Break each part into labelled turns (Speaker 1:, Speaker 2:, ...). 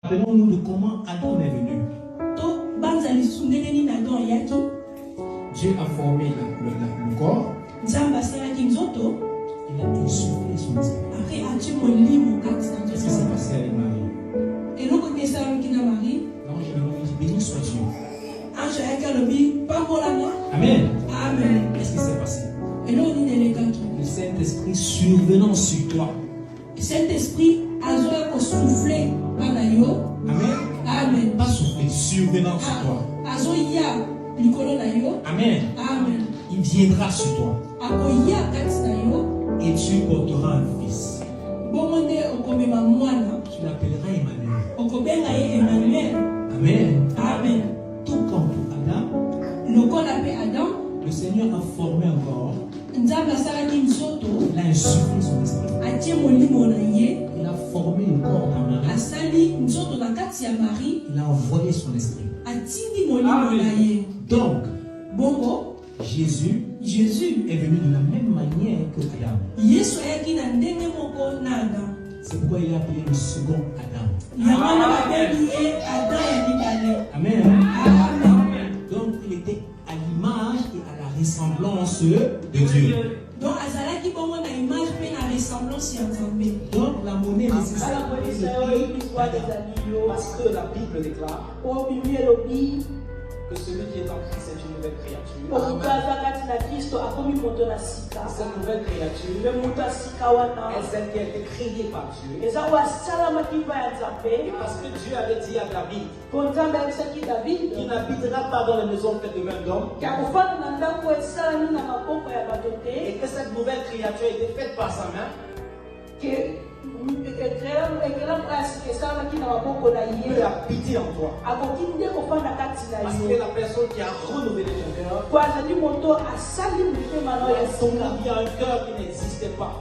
Speaker 1: Rappelons-nous de comment Adam est venu. Dieu a formé le corps. Il a insufflé son esprit. Qu'est-ce qui s'est passé avec Marie? L'ange dit béni sois-tu. Amen.
Speaker 2: Amen.
Speaker 1: Qu'est-ce qui s'est passé? Le Saint-Esprit survenant sur toi.
Speaker 2: Saint-Esprit a soufflé. Amen.
Speaker 1: Amen. Pas souffler, survenant sur toi. Amen.
Speaker 2: Amen.
Speaker 1: Il viendra sur toi. Et tu porteras un fils. Tu l'appelleras Emmanuel. Amen.
Speaker 2: Amen.
Speaker 1: Tout comme pour Adam, le Seigneur a formé un corps. Il a insufflé son esprit. Il a formé le corps dans Marie. Il a envoyé son esprit. Donc, Jésus est venu de la même manière que Adam. C'est pourquoi il a appelé le second Adam. Amen. Donc, il était à l'image et à la ressemblance de Dieu. Donc, la monnaie nécessaire
Speaker 3: parce que la Bible déclare que celui qui est en Christ est une nouvelle créature. Cette nouvelle créature est celle qui a été créée par Dieu. Et parce que Dieu avait dit à David qu'il n'habitera pas dans les maisons faites de main d'homme, et que cette nouvelle créature a été faite par sa main, peut habiter en toi. Parce que la personne qui a renouvelé ton cœur, il y a un cœur qui n'existait pas.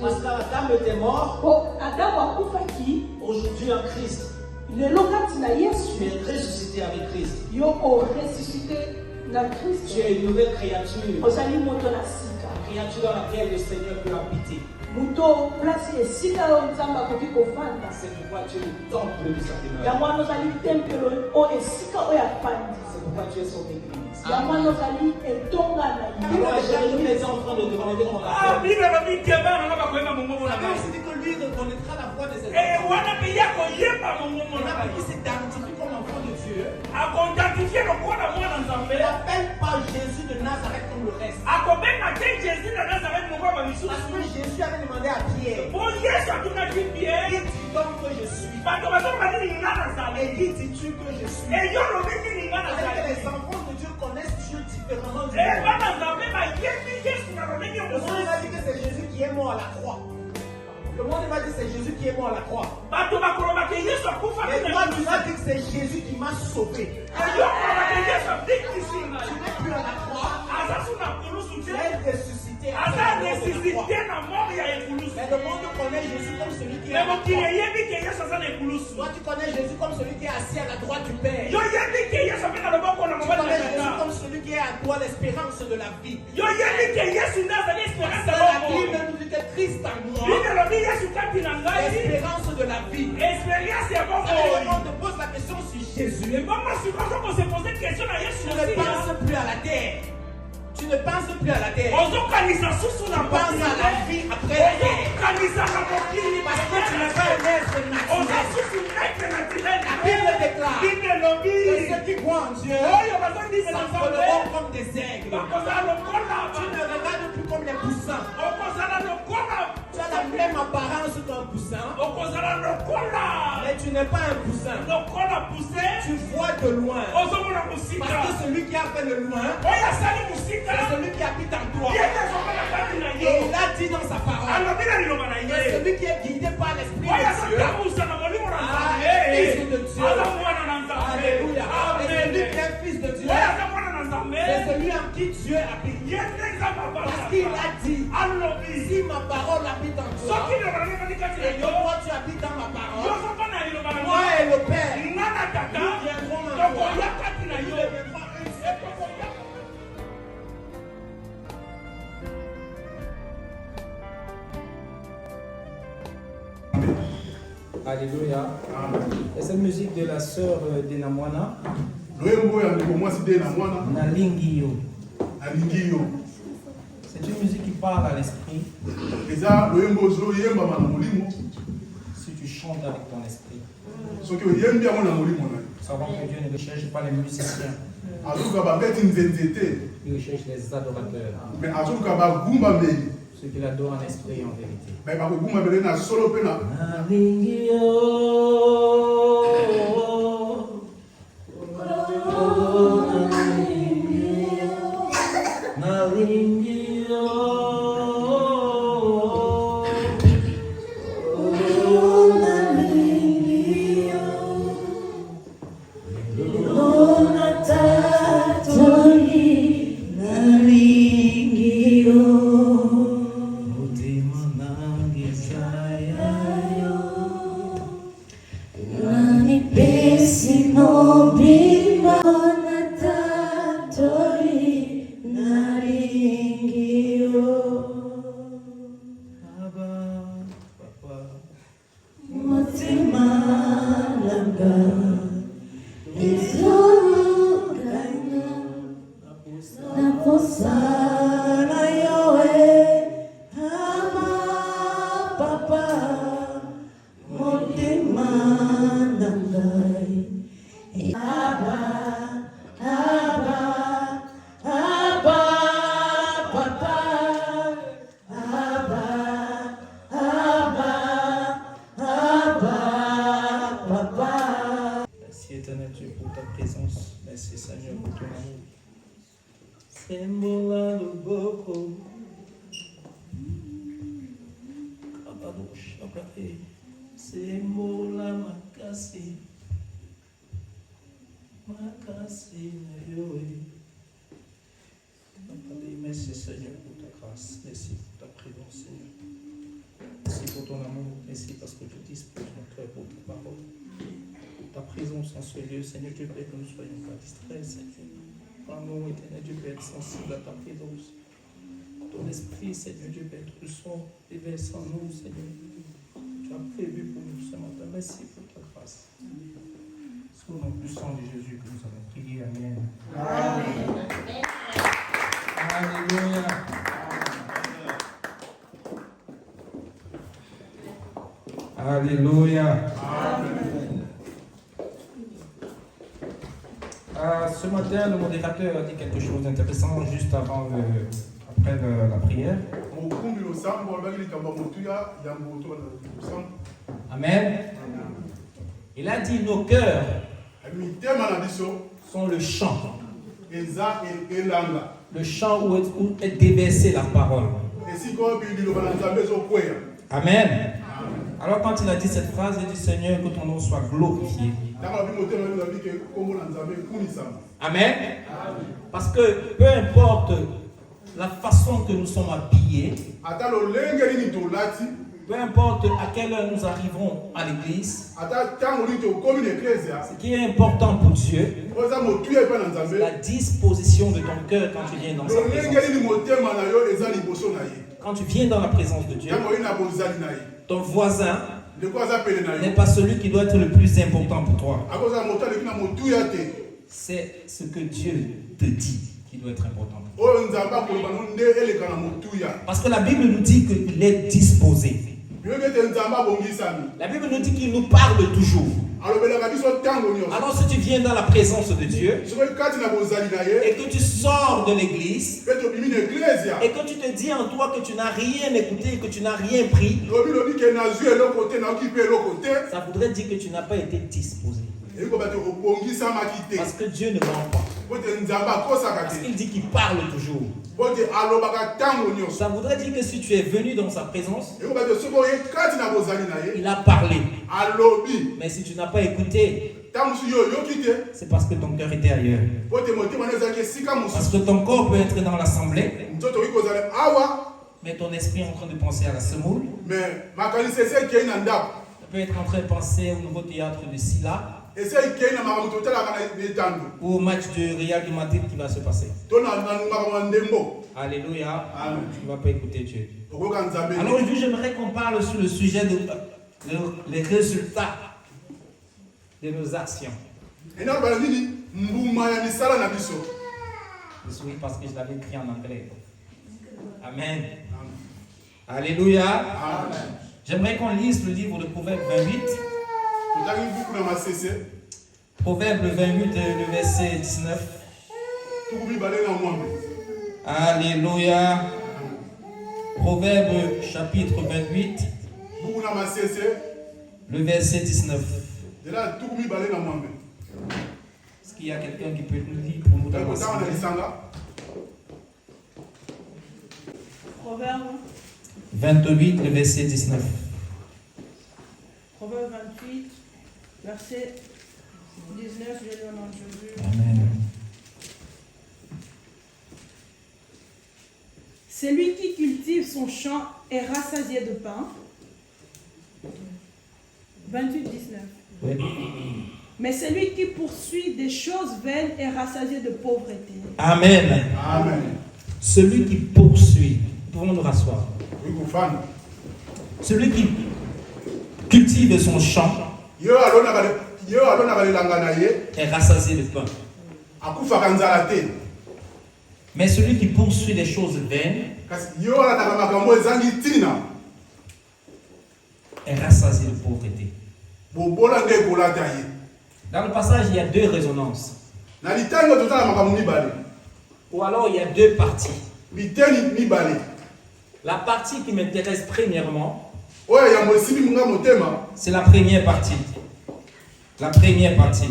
Speaker 3: Parce qu'Adam était mort. Aujourd'hui en Christ, tu es ressuscité avec Christ. Tu es une nouvelle créature. Créature dans laquelle le Seigneur peut habiter. C'est pourquoi tu es le temple de sa demeure. C'est pourquoi tu es son église. Alors, j'aime les enfants de demander qu'on l'appelle. C'est dit que lui reconnaîtra la voix de ses enfants. Il s'identifie comme enfant de Dieu. Il n'appelle pas Jésus de Nazareth comme le reste. Parce que Jésus avait demandé à Pierre, qui dis-donc que je suis? Et qui dis-tu que je suis? Parce que les enfants de Dieu connaissent Dieu différemment du monde. Le monde m'a dit que c'est Jésus qui est mort à la croix. Le monde m'a dit que c'est Jésus qui est mort à la croix. Mais toi, tu m'as dit que c'est Jésus qui m'a sauvé. Tu n'es plus à la croix. Tu es ressuscité. Mais le monde connaît Jésus comme celui qui est à la croix. Toi, tu connais Jésus comme celui qui est assis à la droite du Père. Tu connais Jésus comme celui qui est à toi l'espérance de la vie. La Bible nous dit que Christ en moi, l'espérance de la vie. Alors, on te pose la question sur Jésus. Tu ne penses plus à la terre. Tu ne penses plus à la terre. Tu penses à la vie après la terre. Parce que tu n'es pas un être naturel. La Bible déclare que ceux qui croient en Dieu s'envoleront comme des aigles. Tu ne regardes plus comme les poussins. Tu as la même apparence qu'un poussin. Mais tu n'es pas un poussin. Tu vois de loin. Parce que celui qui a fait le loin, c'est celui qui habite en toi. Et il a dit dans sa parole que celui qui est guidé par l'Esprit de Dieu, fils de Dieu. Alléluia. Et celui qui est fils de Dieu, c'est celui en qui Dieu habite. Parce qu'il a dit, si ma parole habite en toi, et que toi tu habites dans ma parole, moi et le Père, nous viendrons en toi.
Speaker 4: Alléluia. Et cette musique de la sœur Denamwana, Nalingio. C'est une musique qui parle à l'esprit. Si tu chantes avec ton esprit. Savons que Dieu ne recherche pas les musiciens. Il recherche les adorateurs. Ceux qui l'adorent en esprit et en vérité. Merci Seigneur pour ta grâce, merci pour ta présence Seigneur. Merci pour ton amour, merci parce que tu disposes mon cœur pour ta parole. Pour ta présence en ce lieu, Seigneur, Dieu plaît que nous ne soyons pas distraits, Seigneur. Pardon, éternel, Dieu peut être sensible à ta présence. Ton esprit, Seigneur, Dieu peut être le son déverse en nous, Seigneur. Tu as prévu pour nous ce matin. Merci pour ta grâce. C'est au nom puissant de Jésus que nous avons prié. Amen. Amen. Alléluia. Alléluia. Ce matin, le modérateur a dit quelque chose d'intéressant juste après la prière. Amen. Il a dit nos cœurs sont le chant. Le chant où est déversée la parole. Amen. Alors quand il a dit cette phrase, il dit Seigneur, que ton nom soit glorifié. Amen. Parce que peu importe la façon que nous sommes habillés, peu importe à quelle heure nous arrivons à l'église, ce qui est important pour Dieu, c'est la disposition de ton cœur quand tu viens dans sa présence. Quand tu viens dans la présence de Dieu, ton voisin n'est pas celui qui doit être le plus important pour toi. C'est ce que Dieu te dit qui doit être important pour toi. Parce que la Bible nous dit qu'il est disposé. La Bible nous dit qu'il nous parle toujours. Alors si tu viens dans la présence de Dieu et que tu sors de l'église et que tu te dis en toi que tu n'as rien écouté et que tu n'as rien pris, ça voudrait dire que tu n'as pas été disposé. Parce que Dieu ne ment pas. Parce qu'il dit qu'il parle toujours. Ça voudrait dire que si tu es venu dans sa présence, il a parlé. Mais si tu n'as pas écouté, c'est parce que ton cœur était ailleurs. Parce que ton corps peut être dans l'assemblée, mais ton esprit est en train de penser à la semoule. Tu peux être en train de penser au nouveau théâtre de Silla, ou au match de Real de Madrid qui va se passer. Alléluia. Tu ne vas pas écouter Dieu. Alors aujourd'hui, j'aimerais qu'on parle sur le sujet
Speaker 3: les résultats de nos actions. Oui, parce que je l'avais écrit en anglais. Amen. Alléluia.
Speaker 5: Amen.
Speaker 3: J'aimerais qu'on lise le livre de Proverbes 28. Proverbes 28, le verset 19. Alléluia. Proverbes chapitre 28, le verset 19. Est-ce qu'il y a quelqu'un qui peut nous lire pour nous donner
Speaker 2: Proverbe
Speaker 3: 28, le verset 19.
Speaker 2: Proverbe 28, verset 19, je l'ai en Jésus.
Speaker 3: Amen.
Speaker 2: Celui qui cultive son champ est rassasié de pain. 28, 19.
Speaker 3: Oui.
Speaker 2: Mais celui qui poursuit des choses vaines est rassasié de pauvreté.
Speaker 3: Amen.
Speaker 5: Amen.
Speaker 3: Celui qui poursuit, pouvons nous rasseoir. Celui qui cultive son champ est rassasié de pain. Mais celui qui poursuit des choses vaines est rassasié de pauvreté. Dans le passage, il y a deux résonances. Ou alors il y a deux parties. La partie qui m'intéresse premièrement, c'est la première partie. La première partie.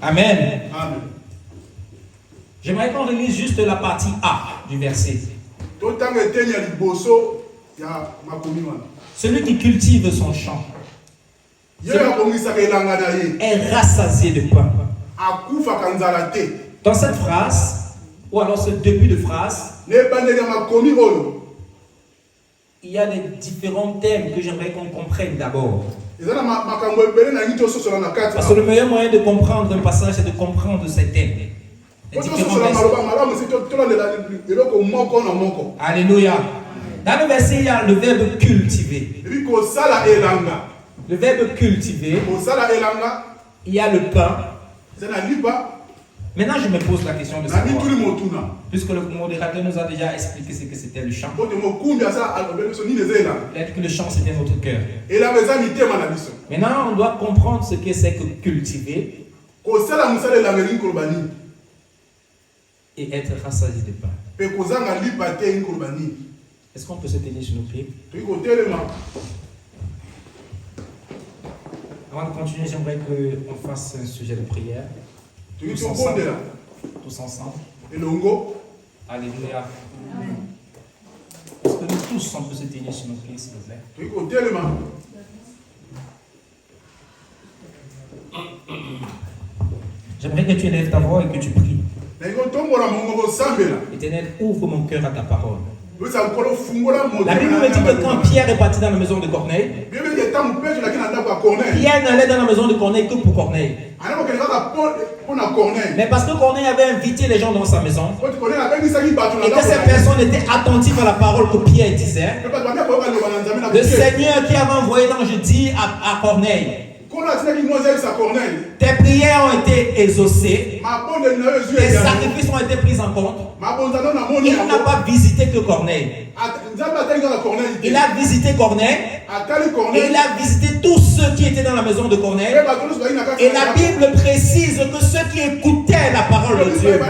Speaker 3: Amen.
Speaker 5: Amen.
Speaker 3: J'aimerais qu'on relise juste la partie A du verset. Celui qui cultive son champ est rassasié de pain. Dans cette phrase, ou alors ce début de phrase, il y a des différents thèmes que j'aimerais qu'on comprenne d'abord. Parce que le meilleur moyen de comprendre un passage, c'est de comprendre ces thèmes. Alléluia. Dans le verset, il y a le verbe cultiver. Le verbe cultiver, il y a le pain. Maintenant, je me pose la question de savoir, puisque le modérateur nous a déjà expliqué ce que c'était le chant. Il a dit que le chant c'était notre cœur. Maintenant, on doit comprendre ce que c'est que cultiver et être rassasié de pain. Est-ce qu'on peut se tenir sur nos pieds? Avant de continuer, j'aimerais qu'on fasse un sujet de prière. Tous ensemble. Tous ensemble. Alléluia. Est-ce que nous tous, on peut se tenir sur nos pieds, s'il vous plaît? J'aimerais que tu élèves ta voix et que tu pries. Éternel, ouvre mon cœur à ta parole. La Bible me dit que quand Pierre est parti dans la maison de Corneille, Pierre n'allait dans la maison de Corneille que pour Corneille. Mais parce que Corneille avait invité les gens dans sa maison et que ces personnes étaient attentives à la parole que Pierre disait, le Seigneur qui avait envoyé l'ange dit à Corneille: tes prières ont été exaucées, tes sacrifices ont été pris en compte. Il n'a pas visité que Corneille. Il a visité Corneille et il a visité tous ceux qui étaient dans la maison de Corneille. Et la Bible précise que ceux qui écoutaient la parole de Dieu.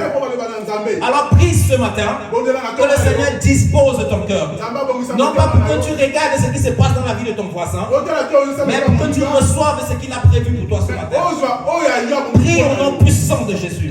Speaker 3: Alors prie ce matin que le Seigneur dispose de ton cœur. Non pas pour que tu regardes ce qui se passe dans la vie de ton voisin, mais pour que tu reçoives ce qu'il a prévu pour toi ce matin. Prie au nom puissant de Jésus.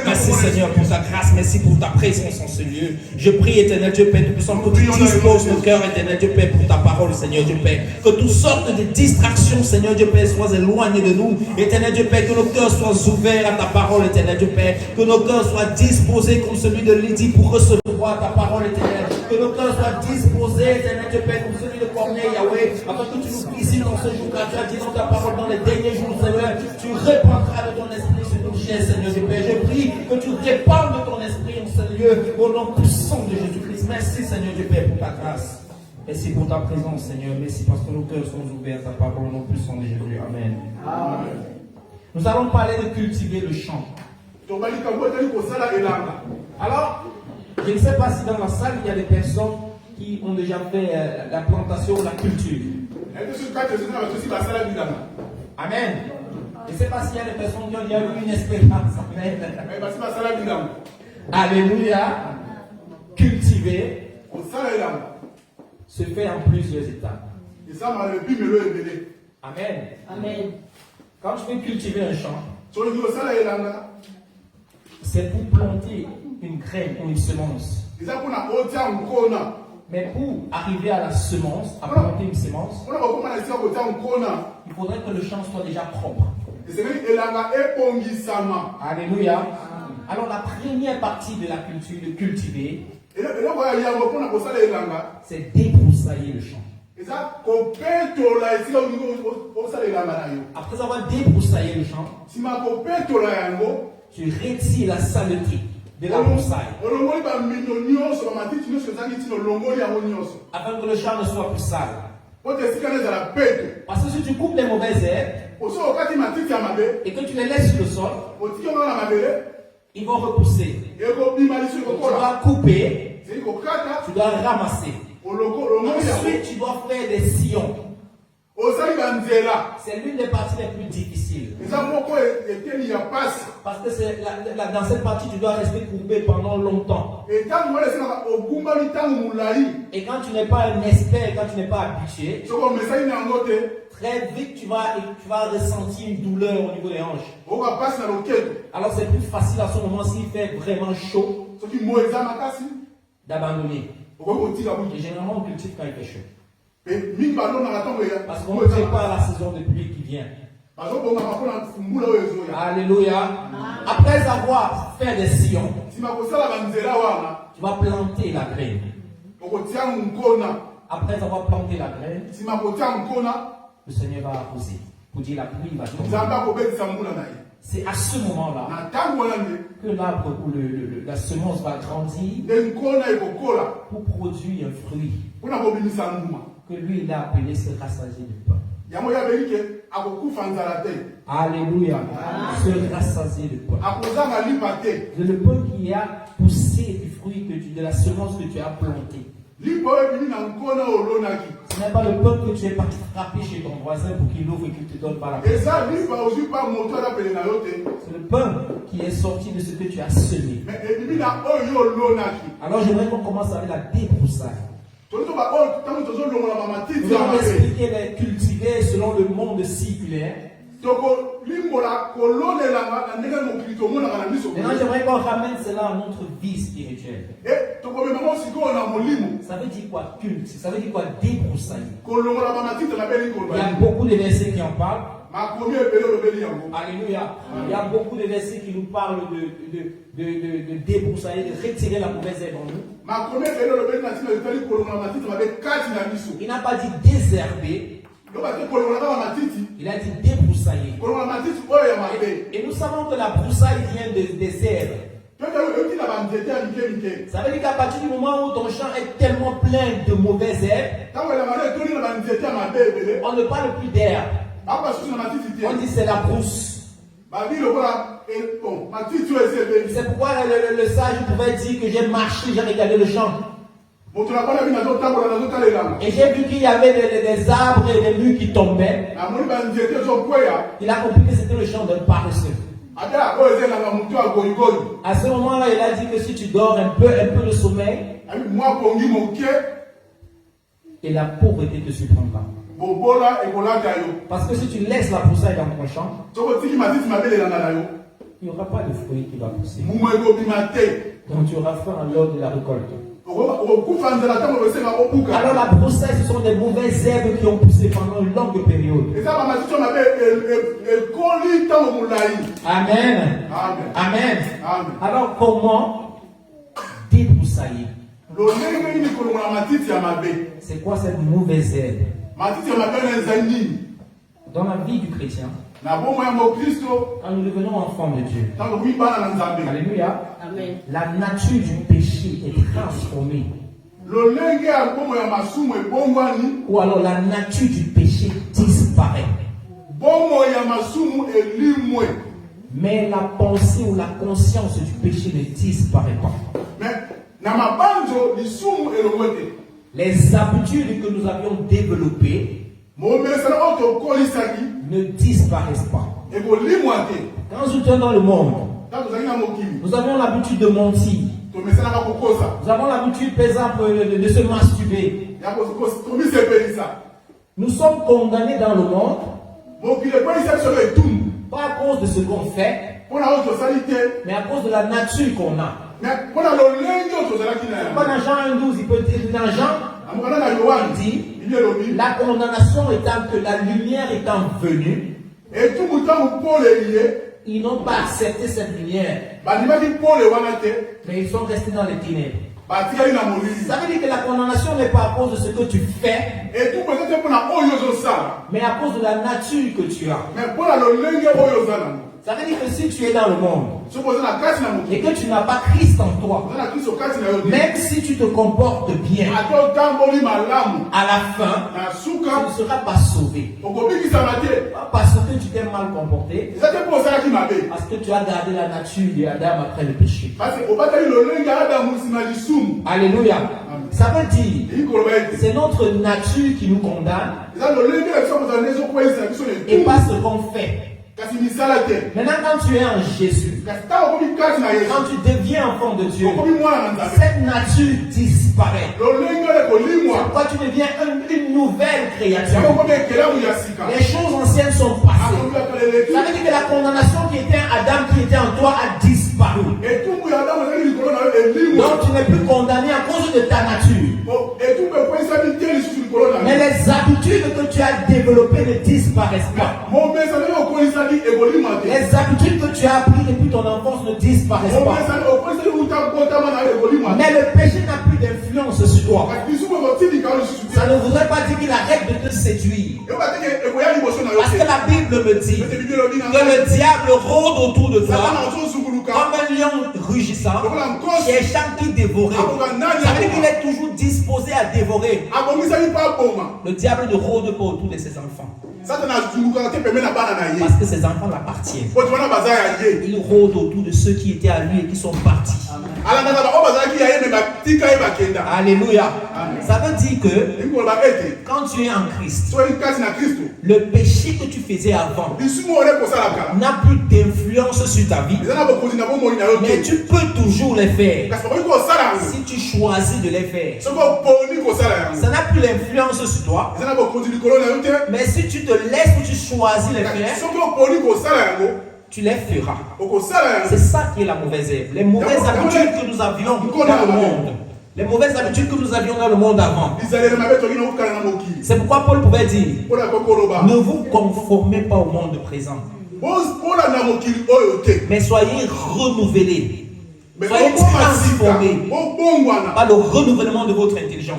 Speaker 3: Merci Seigneur pour ta grâce, merci pour ta présence en ce lieu. Je prie, éternel Dieu Père Tout-Puissant, que tu disposes nos cœurs, éternel Dieu Père, pour ta parole, Seigneur Dieu Père. Que toutes sortes de distractions, Seigneur Dieu Père, soient éloignées de nous. Éternel Dieu Père, que nos cœurs soient ouverts à ta parole, éternel Dieu Père. Que nos cœurs soient disposés comme celui de Lydie pour recevoir ta parole, éternel. Que nos cœurs soient disposés, éternel Dieu Père, comme celui de Corneille, Yahweh, afin que tu nous visites dans ce jour, car tu as dit dans ta parole dans les derniers jours, Seigneur, tu répandras de ton esprit sur nos chairs, Seigneur Dieu Père. Je prie que tu répandes de ton esprit en ce lieu, au nom puissant de Jésus-Christ. Merci, Seigneur Dieu Père, pour ta grâce.
Speaker 4: Merci pour ta présence, Seigneur. Merci parce que nos cœurs sont ouverts à ta parole, non plus en Jésus. Amen. Amen. Nous allons parler de cultiver le champ. Alors, je ne sais pas si dans la salle, il y a des personnes qui ont déjà fait la plantation ou la culture. Amen. Je ne sais pas s'il y a des personnes qui ont déjà eu une expérience. Amen. Alléluia. Cultiver se fait en plusieurs étapes. Amen.
Speaker 2: Amen.
Speaker 4: Quand tu veux cultiver un champ, c'est pour planter une graine ou une semence. Mais pour arriver à la semence, à planter une semence, il faudrait que le champ soit déjà propre. Alléluia. Alors la première partie de la culture, de cultiver, c'est débroussailler le champ. Après avoir débroussaillé le champ, tu retires la saleté de la broussaille afin que le champ ne soit plus sale. Parce que si tu coupes les mauvaises herbes et que tu les laisses sur le sol, ils vont repousser. Tu dois couper, tu dois ramasser. Ensuite, tu dois faire des sillons. C'est l'une des parties les plus difficiles. Parce que dans cette partie, tu dois rester courbé pendant longtemps. Et quand tu n'es pas un expert, quand tu n'es pas habitué, très vite tu vas ressentir une douleur au niveau des hanches. Alors c'est plus facile à ce moment, s'il fait vraiment chaud, d'abandonner. Et généralement on cultive quand il fait chaud. Parce qu'on ne prépare la saison de pluie qui vient. Alléluia. Après avoir fait des sillons, tu vas planter la graine. Après avoir planté la graine, le Seigneur va arroser. Pour dire la pluie va tomber. C'est à ce moment-là que l'arbre ou la semence va grandir pour produire un fruit que lui il a appelé se rassasier de pain. Alléluia. Se rassasier de pain. C'est le pain qui a poussé du fruit de la semence que tu as planté. Ce n'est pas le pain que tu es parti frapper chez ton voisin pour qu'il ouvre et qu'il te donne par la personne. C'est le pain qui est sorti de ce que tu as semé. Alors j'aimerais qu'on commence avec la débroussaille. Nous allons expliquer les cultiver selon le monde circulaire. Maintenant, j'aimerais qu'on ramène cela à notre vie spirituelle. Ça veut dire quoi culte? Ça veut dire quoi débroussailler? Il y a beaucoup de versets qui en parlent. Alléluia. Il y a beaucoup de versets qui nous parlent de débroussailler, de retirer la mauvaise herbe en nous. Il n'a pas dit désherber. Il a dit débroussailler. Et nous savons que la broussaille vient des herbes. Ça veut dire qu'à partir du moment où ton champ est tellement plein de mauvaises herbes, on ne parle plus d'herbe. On dit c'est la brousse. C'est pourquoi le sage pouvait dire que j'ai marché, j'ai regardé le champ. Et j'ai vu qu'il y avait des arbres et des murs qui tombaient. Il a compris que c'était le champ d'un paresseux. À ce moment-là, il a dit que si tu dors un peu de sommeil, et la pauvreté te surprendra. Parce que si tu laisses la broussaille dans ton champ, il n'y aura pas de fruits qui va pousser. Donc tu auras faim lors de la récolte. Alors la broussaille, ce sont des mauvaises herbes qui ont poussé pendant une longue période. Amen. Amen. Alors comment débroussailler? C'est quoi cette mauvaise herbe? Dans la vie du chrétien, quand nous devenons enfants de Dieu, alléluia,
Speaker 2: Amen.
Speaker 4: la nature du péché est transformée
Speaker 1: Ou alors la nature du péché disparaît. Mais la pensée ou la conscience du péché ne disparaît pas. Les habitudes que nous avions développées ne disparaissent pas. Quand nous sommes dans le monde, nous avons l'habitude de mentir. Nous avons l'habitude, par exemple, de se masturber. Nous sommes condamnés dans le monde, pas à cause de ce qu'on fait, mais à cause de la nature qu'on a. Dans Jean 1,12, il peut dire, dans Jean, il dit, la condamnation étant que la lumière étant venue, ils n'ont pas accepté cette lumière, mais ils sont restés dans les ténèbres. Ça veut dire que la condamnation n'est pas à cause de ce que tu fais, mais à cause de la nature que tu as. Ça veut dire que si tu es dans le monde et que tu n'as pas Christ en toi, même si tu te comportes bien, à la fin, tu ne seras pas sauvé. Pas parce que tu t'es mal comporté, parce que tu as gardé la nature d'Adam après le péché. Alléluia. Ça veut dire que c'est notre nature qui nous condamne et pas ce qu'on fait. Maintenant, quand tu es en Jésus, quand tu deviens enfant de Dieu, cette nature disparaît. Quand tu deviens une nouvelle créature, les choses anciennes sont passées. Ça veut dire que la condamnation qui était en Adam, qui était en toi, a disparu. Donc tu n'es plus condamné à cause de ta nature. Mais les habitudes que tu as développées ne disparaissent pas. Les habitudes que tu as apprises depuis ton enfance ne disparaissent pas. Mais le péché n'a plus d'influence sur toi. Ça ne voudrait pas dire qu'il arrête de te séduire. Parce que la Bible me dit que le diable rôde autour de toi comme un lion rugissant, cherchant qui dévorer. Ça veut dire qu'il est toujours disposé à dévorer. Le diable ne rôde pas autour de ses enfants. Parce que ses enfants l'appartiennent. Il rôde autour de ceux qui étaient à lui et qui sont partis. Alléluia. Ça veut dire que quand tu es en Christ, le péché que tu faisais avant n'a plus d'influence sur ta vie. Mais tu peux toujours les faire si tu choisis de les faire. Ça n'a plus d'influence sur toi. Mais si tu te laisses ou tu choisis les faire, tu les feras. C'est ça qui est la mauvaise œuvre. Les mauvaises habitudes que nous avions dans le monde. Les mauvaises habitudes que nous avions dans le monde avant. C'est pourquoi Paul pouvait dire, ne vous conformez pas au monde présent, mais soyez renouvelés. Soyez transformés par le renouvellement de votre intelligence.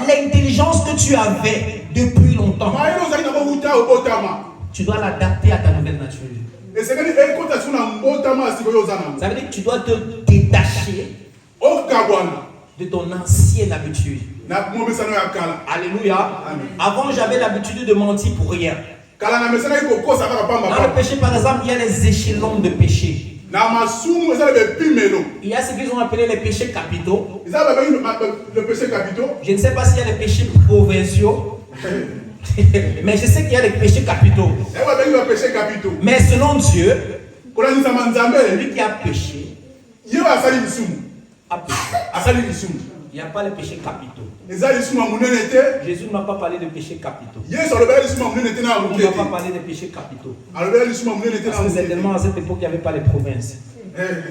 Speaker 1: L'intelligence que tu avais depuis longtemps, tu dois l'adapter à ta nouvelle nature. Ça veut dire que tu dois te détacher de ton ancienne habitude. Alléluia. Avant, j'avais l'habitude de mentir pour rien. Dans le péché, par exemple, il y a les échelons de péché. Il y a ce qu'ils ont appelé les péchés capitaux. Je ne sais pas s'il y a les péchés provinciaux. Mais je sais qu'il y a les péchés capitaux. Mais selon Dieu, celui qui a péché a péché. Il n'y a pas les péchés capitaux. Jésus ne m'a pas parlé de péchés capitaux. Il ne m'a pas parlé de péchés capitaux. Parce que certainement à cette époque, il n'y avait pas les provinces.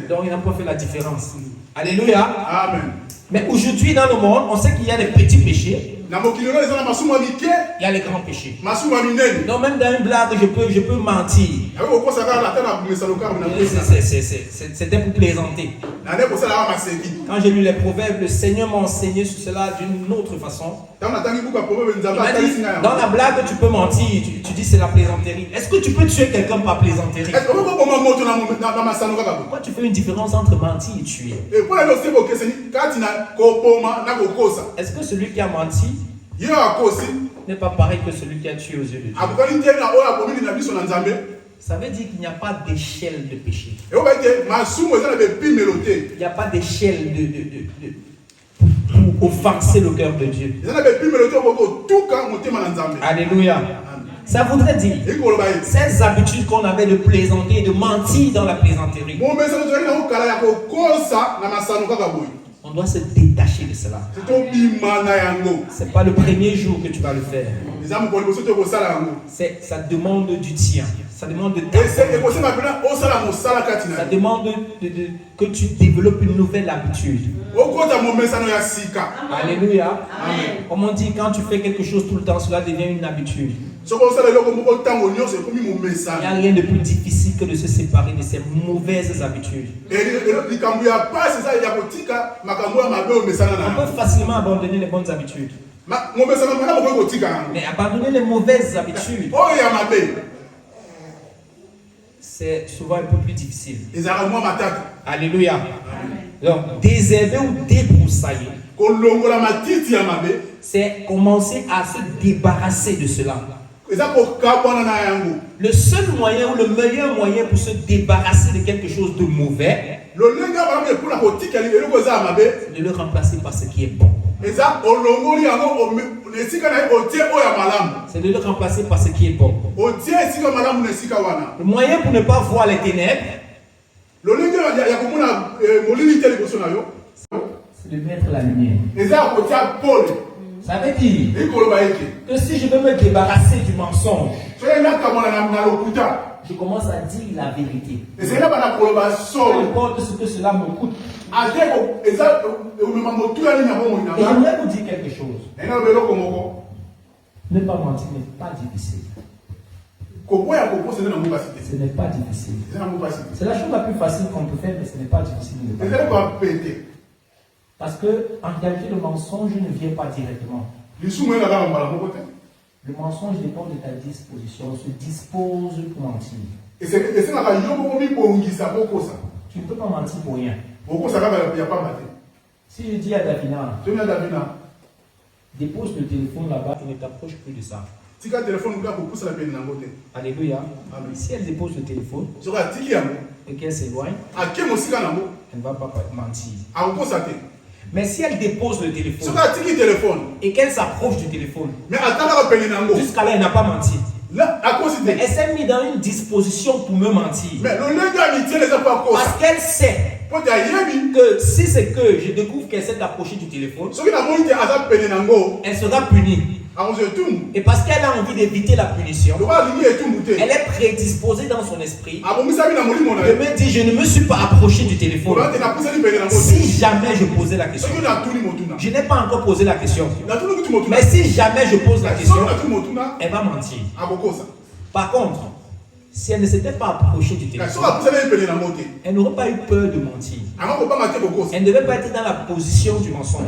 Speaker 1: Donc il n'a pas fait la différence. Alléluia. Amen. Mais aujourd'hui dans le monde, on sait qu'il y a des petits péchés. Il y a les grands péchés. Donc même dans une blague, je peux mentir. C'était pour plaisanter. Quand j'ai lu les proverbes, le Seigneur m'a enseigné sur cela d'une autre façon. Il m'a dit, dans la blague, tu peux mentir, tu dis c'est la plaisanterie. Est-ce que tu peux tuer quelqu'un par plaisanterie? Pourquoi tu fais une différence entre mentir et tuer? Est-ce que celui qui a menti n'est pas pareil que celui qui a tué aux yeux de Dieu? Ça veut dire qu'il n'y a pas d'échelle de péché. Il n'y a pas d'échelle pour offenser le cœur de Dieu. Alléluia. Ça voudrait dire ces habitudes qu'on avait de plaisanter, de mentir dans la plaisanterie. On doit se détacher de cela. Ce n'est pas le premier jour que tu vas le faire. Ça demande du tien. Ça demande de temps. Ça demande que tu développes une nouvelle habitude. Alléluia. Amen. Comme on dit, quand tu fais quelque chose tout le temps, cela devient une habitude. Il n'y a rien de plus difficile que de se séparer de ces mauvaises habitudes. On peut facilement abandonner les bonnes habitudes. Mais abandonner les mauvaises habitudes, c'est souvent un peu plus difficile. Alléluia. Donc, désherber ou débroussailler, c'est commencer à se débarrasser de cela. Le seul moyen ou le meilleur moyen pour se débarrasser de quelque chose de mauvais, c'est de le remplacer par ce qui est bon. C'est de le remplacer par ce qui est bon. Le moyen pour ne pas voir les ténèbres, c'est de mettre la lumière. Ça veut dire que si je veux me débarrasser du mensonge, je commence à dire la vérité. Peu importe ce que cela me coûte. Et j'aimerais vous dire quelque chose. Ne pas mentir n'est pas difficile. Ce n'est pas difficile. C'est la chose la plus facile qu'on peut faire, mais ce n'est pas difficile. Parce que en réalité, le mensonge ne vient pas directement. Le mensonge dépend de ta disposition. On se dispose pour mentir. Tu ne peux pas mentir pour rien. Si je dis à Davina, dépose le téléphone là-bas et ne t'approche plus de ça. Alléluia. Si elle dépose le téléphone et qu'elle s'éloigne, elle ne va pas mentir. Mais si elle dépose le téléphone et qu'elle s'approche du téléphone, jusqu'à là elle n'a pas menti. Mais elle s'est mise dans une disposition pour me mentir. Parce qu'elle sait que si c'est que je découvre qu'elle s'est approchée du téléphone, elle sera punie. Et parce qu'elle a envie d'éviter la punition, elle est prédisposée dans son esprit de me dire je ne me suis pas approché du téléphone. Si jamais je posais la question, je n'ai pas encore posé la question, mais si jamais je pose la question, elle va mentir. Par contre, si elle ne s'était pas approchée du téléphone, elle n'aurait pas eu peur de mentir. Elle ne devait pas être dans la position du mensonge.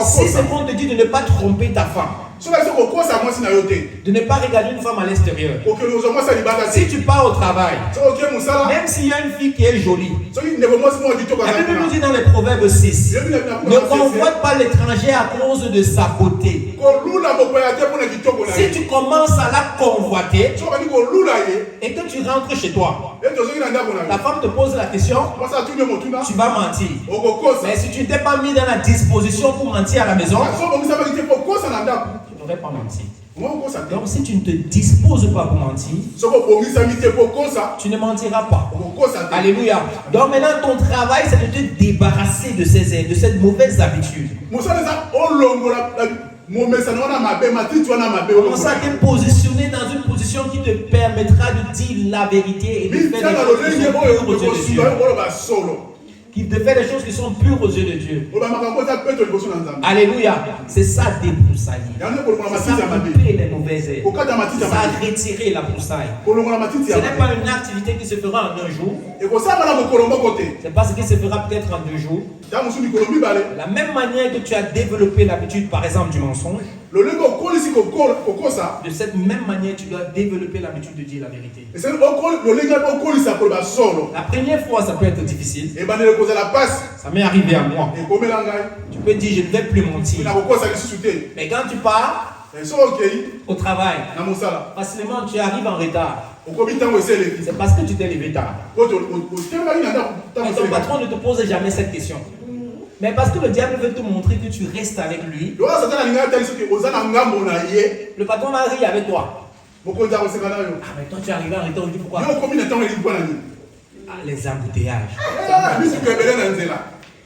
Speaker 1: Si c'est bon de dire de ne pas tromper ta femme, de ne pas regarder une femme à l'extérieur, si tu pars au travail, même s'il y a une fille qui est jolie, la Bible nous dit dans les Proverbes 6, ne convoite pas l'étranger à cause de sa beauté. Si tu commences à la convoiter et que tu rentres chez toi, la femme te pose la question, tu vas mentir. Mais si tu n'étais pas mis dans la disposition pour mentir à la maison, tu n'aurais pas menti. Donc si tu ne te disposes pas pour mentir, tu ne mentiras pas. Alléluia. Donc maintenant ton travail c'est de te débarrasser de cette mauvaise habitude. Commence à te positionner dans une position qui te permettra de dire la vérité et de faire des choses pour Dieu. de faire des choses qui sont pures aux yeux de Dieu. Alléluia. C'est ça débroussailler. Ça couper les mauvaises herbes. Ça retirer la broussaille. Ce n'est pas une activité qui se fera en un jour. C'est pas ce qui se fera peut-être en 2 jours. De la même manière que tu as développé l'habitude, par exemple, du mensonge, de cette même manière, tu dois développer l'habitude de dire la vérité. La première fois, ça peut être difficile. Ça m'est arrivé à moi. Tu peux dire, je ne vais plus mentir. Mais quand tu pars au travail, facilement tu arrives en retard. C'est parce que tu t'es levé tard. Et ton patron ne te pose jamais cette question. Mais parce que le diable veut te montrer que tu restes avec lui, le patron va rire avec toi. Ah, mais toi tu es arrivé en retard, on dit pourquoi? Ah, les embouteillages.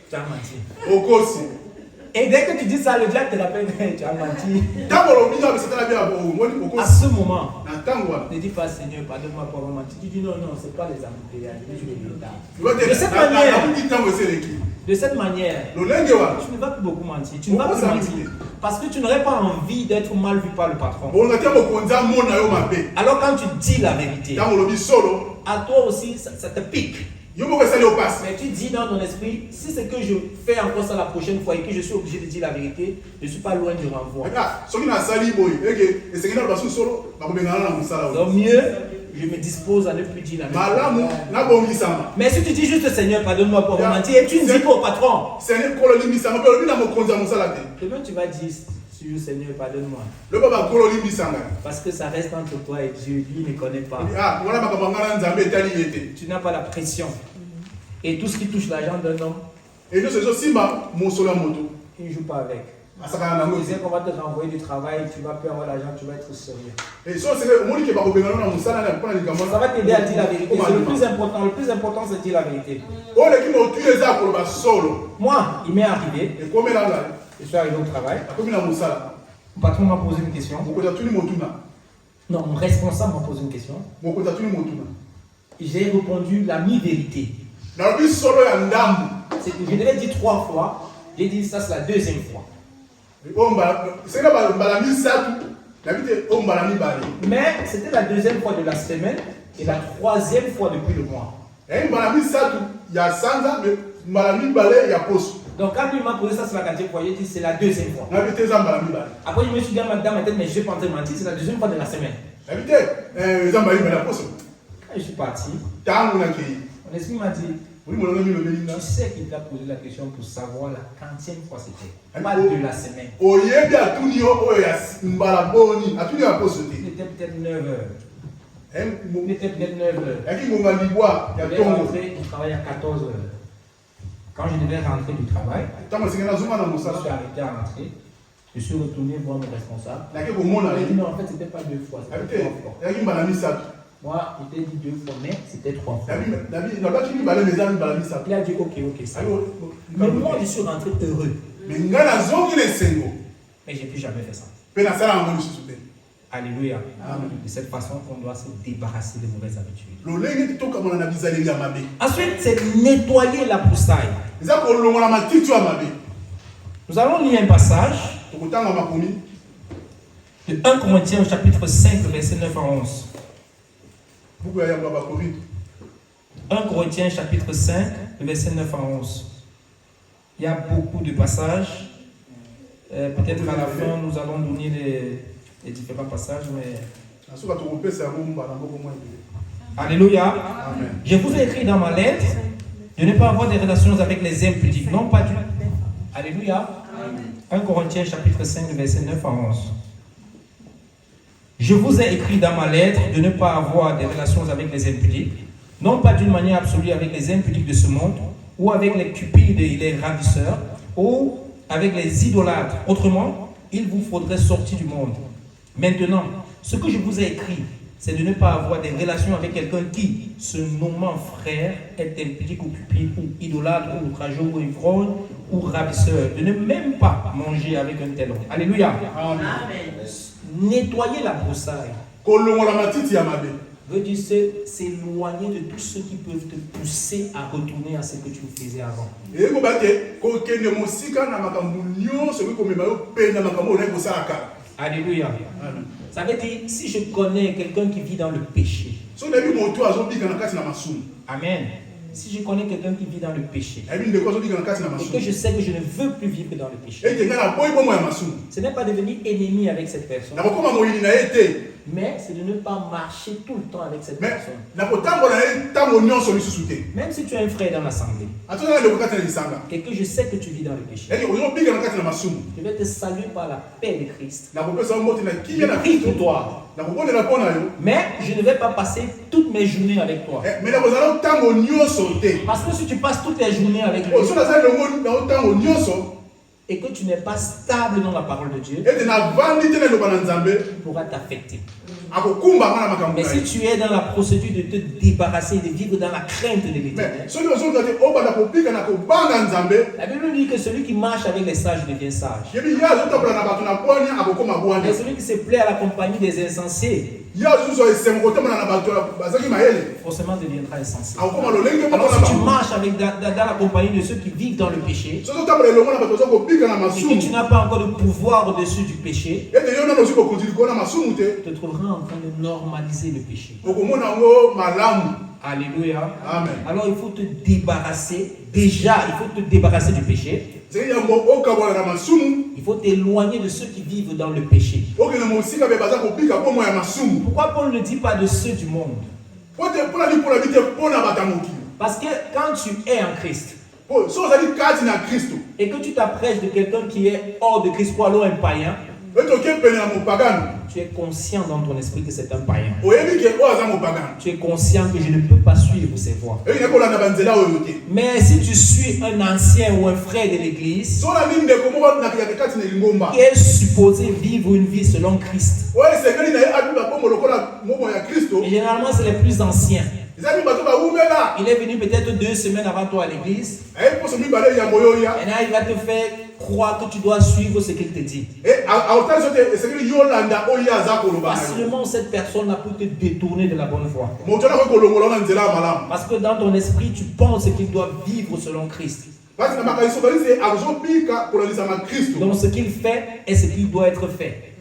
Speaker 1: Tu as menti. Et dès que tu dis ça, le diable te rappelle que tu as menti. À ce moment, ne dis pas Seigneur, pardonne-moi pour avoir menti. Tu dis non, ce n'est pas les embouteillages, mais je de cette manière, tu ne vas plus beaucoup mentir. Tu ne vas plus mentir. Parce que tu n'aurais pas envie d'être mal vu par le patron. Alors quand tu dis la vérité, à toi aussi, ça te pique. Mais tu dis dans ton esprit, si c'est que je fais encore ça la prochaine fois et que je suis obligé de dire la vérité, je ne suis pas loin du renvoi. Donc mieux, je me dispose à ne plus dire la vérité. Mais si tu dis juste Seigneur, pardonne-moi pour avoir menti, et tu ne dis pas au patron, demain tu vas dire Seigneur, pardonne-moi. Parce que ça reste entre toi et Dieu, lui ne connaît pas. Tu n'as pas la pression. Et tout ce qui touche l'argent d'un homme, il ne joue pas avec. Il disait qu'on va te renvoyer du travail, tu vas plus avoir l'argent, tu vas être sérieux. Ça va t'aider à dire la vérité. C'est le plus important. Le plus important, c'est de dire la vérité. Moi, il m'est arrivé. Je suis arrivé au travail. Mon patron m'a posé une question. Non, mon responsable m'a posé une question. J'ai répondu la mi-vérité. C'est que je devais dire 3 fois. J'ai dit ça, c'est la 2e fois. Mais c'était la 2e fois de la semaine et la 3e fois depuis le mois. Donc quand il m'a posé ça, c'est la 4e fois. J'ai dit c'est la 2e fois. Après je me suis dit dans ma tête, mais je vais pas entrer mentir, c'est la 2e fois de la semaine. Quand je suis parti, mon esprit m'a dit, tu sais qu'il t'a posé la question pour savoir la 40e fois c'était. Pas de la semaine. Il était peut-être 9 heures. Il était peut-être 9 heures. Il travaillait à 14 heures. Quand je devais rentrer du travail, je suis arrêté à rentrer. Je suis retourné voir mon responsable. Il a dit non, en fait, c'était pas 2 fois, c'était 3 fois. Moi, il t'a dit 2 fois, mais c'était 3 fois. Il a dit ok, ça va. Mais moi, je suis rentré heureux. Mais je n'ai plus jamais fait ça. Alléluia. De cette façon, on doit se débarrasser des mauvaises habitudes. Ensuite, c'est nettoyer la broussaille. Nous allons lire un passage de 1 Corinthiens au chapitre 5, verset 9 à 11. 1 Corinthiens chapitre 5, verset 9 à 11. Il y a beaucoup de passages. Peut-être qu'à la fin, nous allons donner les différents passages, mais... Alléluia. Amen. Je vous ai écrit dans ma lettre de ne pas avoir des relations avec les impudiques. Non, pas du tout. Alléluia. Amen. 1 Corinthiens chapitre 5, verset 9 à 11. Je vous ai écrit dans ma lettre de ne pas avoir des relations avec les impudiques, non pas d'une manière absolue avec les impudiques de ce monde, ou avec les cupides et les ravisseurs, ou avec les idolâtres. Autrement, il vous faudrait sortir du monde. Maintenant, ce que je vous ai écrit, c'est de ne pas avoir des relations avec quelqu'un qui, se nommant frère, est impudique ou cupide, ou idolâtre, ou outrageux, ou ivrogne, ou ravisseur. De ne même pas manger avec un tel homme. Alléluia. Amen. Nettoyer la broussaille. veut dire s'éloigner de tous ceux qui peuvent te pousser à retourner à ce que tu faisais avant. Alléluia. Ça veut dire, si je connais quelqu'un qui vit dans le péché, amen. Si je connais quelqu'un qui vit dans le péché, et que je sais que je ne veux plus vivre dans le péché, ce n'est pas devenir ennemi avec cette personne, mais c'est de ne pas marcher tout le temps avec cette personne. Même si tu es un frère dans l'assemblée, et que je sais que tu vis dans le péché, je vais te saluer par la paix de Christ. Je prie pour toi. Mais je ne vais pas passer toutes mes journées avec toi. Parce que si tu passes toutes tes journées avec lui, et que tu n'es pas stable dans la parole de Dieu, il pourra t'affecter. Mais si tu es dans la procédure de te débarrasser, de vivre dans la crainte de l'Éternel, la Bible dit que celui qui marche avec les sages devient sage. Et celui qui se plaît à la compagnie des insensés, forcément deviendra insensé. Alors si tu marches dans la compagnie de ceux qui vivent dans le péché, et que tu n'as pas encore de pouvoir au-dessus du péché, tu te trouveras en train de normaliser le péché. Alléluia. Amen. Alors il faut te débarrasser. Déjà, il faut te débarrasser du péché. Il faut t'éloigner de ceux qui vivent dans le péché. Pourquoi Paul ne dit pas de ceux du monde? Parce que quand tu es en Christ, et que tu t'approches de quelqu'un qui est hors de Christ, ou alors un païen, tu es conscient dans ton esprit que c'est un païen. Tu es conscient que je ne peux pas suivre ses voies. Mais si tu suis un ancien ou un frère de l'église qui est supposé vivre une vie selon Christ, et généralement c'est les plus anciens. Il est venu peut-être 2 semaines avant toi à l'église. Et là, il va te faire croire que tu dois suivre ce qu'il te dit. Facilement, cette personne peut te détourner de la bonne voie. Parce que dans ton esprit, tu penses qu'il doit vivre selon Christ. Donc ce qu'il fait est ce qu'il doit être fait.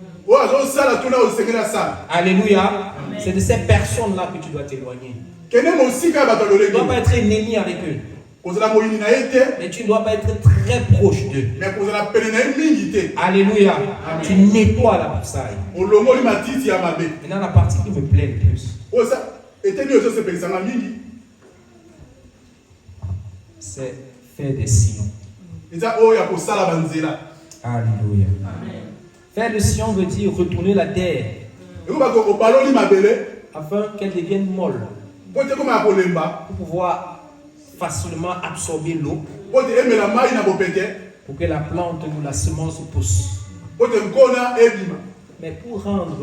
Speaker 1: Alléluia. C'est de ces personnes-là que tu dois t'éloigner. Tu ne dois pas être ennemi avec eux. Mais tu ne dois pas être très proche d'eux. Alléluia. Amen. Tu nettoies la broussaille. Maintenant la partie qui me plaît le plus, c'est faire des sillons. Alléluia. Faire des sillons veut dire retourner la terre afin qu'elle devienne molle, pour pouvoir facilement absorber l'eau, pour que la plante ou la semence pousse. Mais pour rendre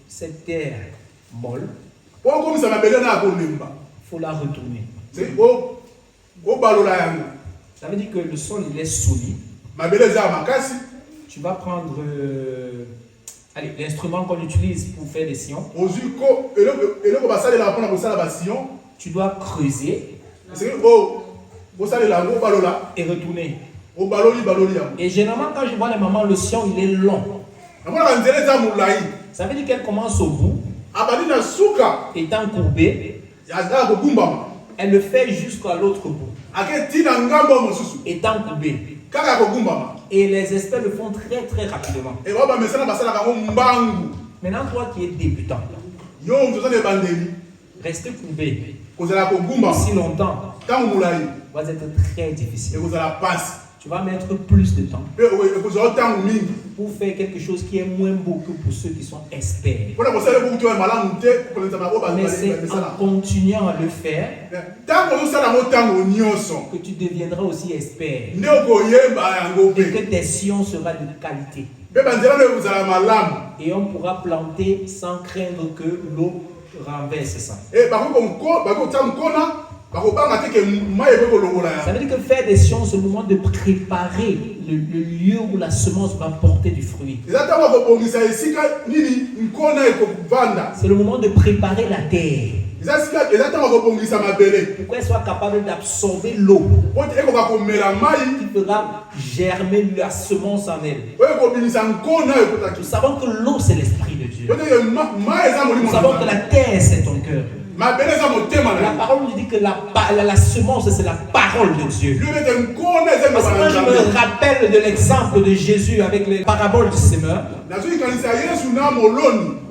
Speaker 1: cette terre molle, il faut la retourner. Ça veut dire que le sol il est solide. Tu vas prendre l'instrument qu'on utilise pour faire des sillons. Tu dois creuser et retourner. Et généralement, quand je vois les mamans, le sillon il est long. Ça veut dire qu'elle commence au bout, étant courbée, elle le fait jusqu'à l'autre bout, étant courbée. Et les experts le font très très rapidement. Maintenant, toi qui es débutant, rester courbé aussi longtemps va être très difficile. Tu vas mettre plus de temps pour faire quelque chose qui est moins beau que pour ceux qui sont experts. Mais c'est en continuant à le faire que tu deviendras aussi expert et que tes sillons seront de qualité. Et on pourra planter sans craindre que l'eau renverse ça. Ça veut dire que faire des sciences, c'est le moment de préparer le lieu où la semence va porter du fruit. C'est le moment de préparer la terre. Pour qu'elle soit capable d'absorber l'eau qui fera germer la semence en elle. Nous savons que l'eau c'est l'esprit de Dieu. Nous savons que la terre c'est ton cœur. La parole nous dit que la semence c'est la parole de Dieu. Parce que quand je me rappelle de l'exemple de Jésus avec les paraboles du semeur,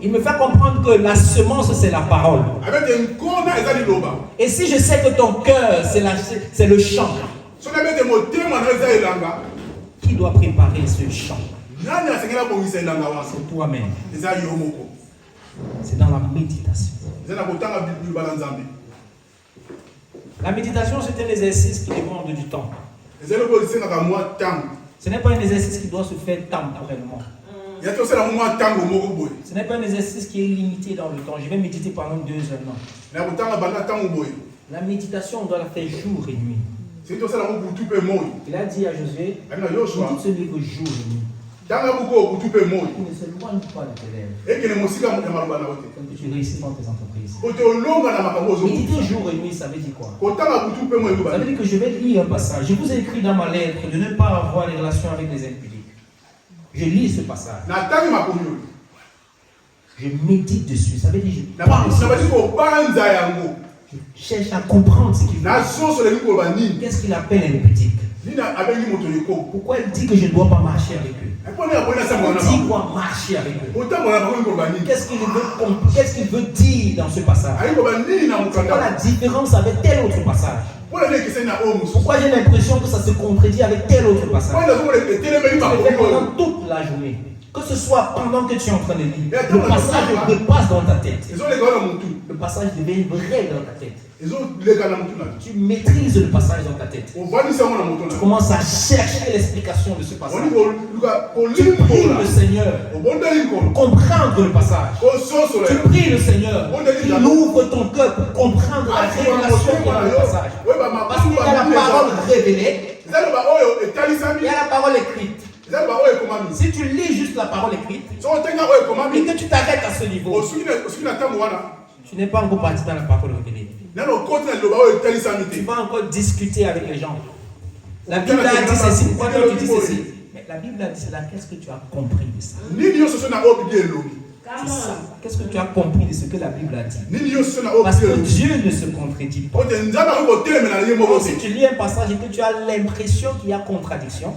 Speaker 1: il me fait comprendre que la semence c'est la parole. Et si je sais que ton cœur c'est le champ, qui doit préparer ce champ? C'est toi-même. C'est dans la méditation. La méditation, c'est un exercice qui demande du temps. Ce n'est pas un exercice qui doit se faire temporairement. Ce n'est pas un exercice qui est limité dans le temps. Je vais méditer pendant 2 heures. Non. La méditation, on doit la faire jour et nuit. Il a dit à Josué, médite ce livre jour et nuit. Il ne s'éloigne pas de tes lèvres. Que tu réussis dans tes entreprises. Méditer jour et nuit, ça veut dire quoi? Ça veut dire que je vais lire un passage. Je vous ai écrit dans ma lettre de ne pas avoir des relations avec les impudiques. Je lis ce passage. Je médite dessus. Ça veut dire je pense. Je cherche à comprendre ce qu'il veut. Qu'est-ce qu'il appelle impudique? Pourquoi il dit que je ne dois pas marcher avec eux? Il dit quoi marcher avec eux? Qu'est-ce qu'il veut dire dans ce passage? C'est quoi la différence avec tel autre passage? Pourquoi j'ai l'impression que ça se contredit avec tel autre passage? Je le fais pendant toute la journée. Que ce soit pendant que tu es en train de lire, le passage repasse dans ta tête. Le passage devient vrai dans ta tête. Tu maîtrises le passage dans ta tête. Tu commences à chercher l'explication de ce passage. Tu pries le Seigneur pour comprendre le passage. Tu pries le Seigneur qu'il ouvre ton cœur pour comprendre la révélation qu'il y a dans le passage. Parce qu'il y a la parole révélée, il y a la parole écrite. Si tu lis juste la parole écrite et que tu t'arrêtes à ce niveau, tu n'es pas encore parti dans la parole révélée. Tu vas encore discuter avec les gens. La Bible a dit ceci, pourquoi tu dis ceci? Mais la Bible a dit cela, qu'est-ce que tu as compris de ça? Qu'est-ce que tu as compris de ce que la Bible a dit? Parce que Dieu ne se contredit pas. Donc, si tu lis un passage et que tu as l'impression qu'il y a contradiction,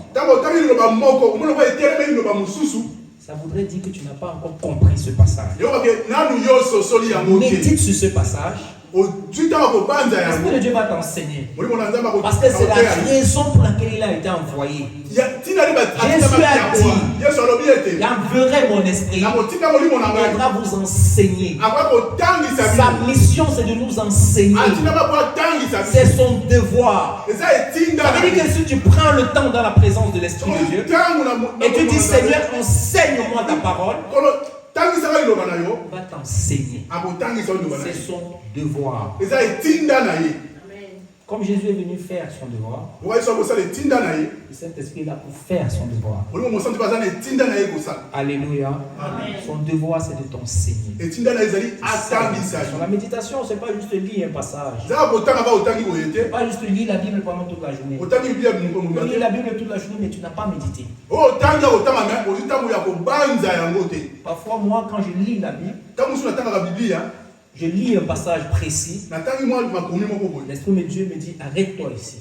Speaker 1: ça voudrait dire que tu n'as pas encore compris ce passage. Médite sur ce passage. Qu'est-ce que Dieu va t'enseigner? Parce que c'est la raison pour laquelle il a été envoyé. Jésus a dit, j'enverrai mon esprit, il viendra vous enseigner. Sa mission c'est de nous enseigner. C'est son devoir. Ça veut dire que si tu prends le temps dans la présence de l'Esprit de Dieu et tu dis Seigneur, enseigne-moi ta parole, va t'enseigner. C'est son devoir. Comme Jésus est venu faire son devoir, le Saint-Esprit est là pour faire son devoir. Alléluia. Amen. Son devoir c'est de t'enseigner. Sur la méditation, c'est pas juste lire un passage. C'est pas juste lire la Bible pendant toute la journée. Tu lis la Bible toute la journée mais tu n'as pas médité. Parfois moi quand je lis la Bible, je lis un passage précis. L'Esprit de Dieu me dit arrête-toi ici.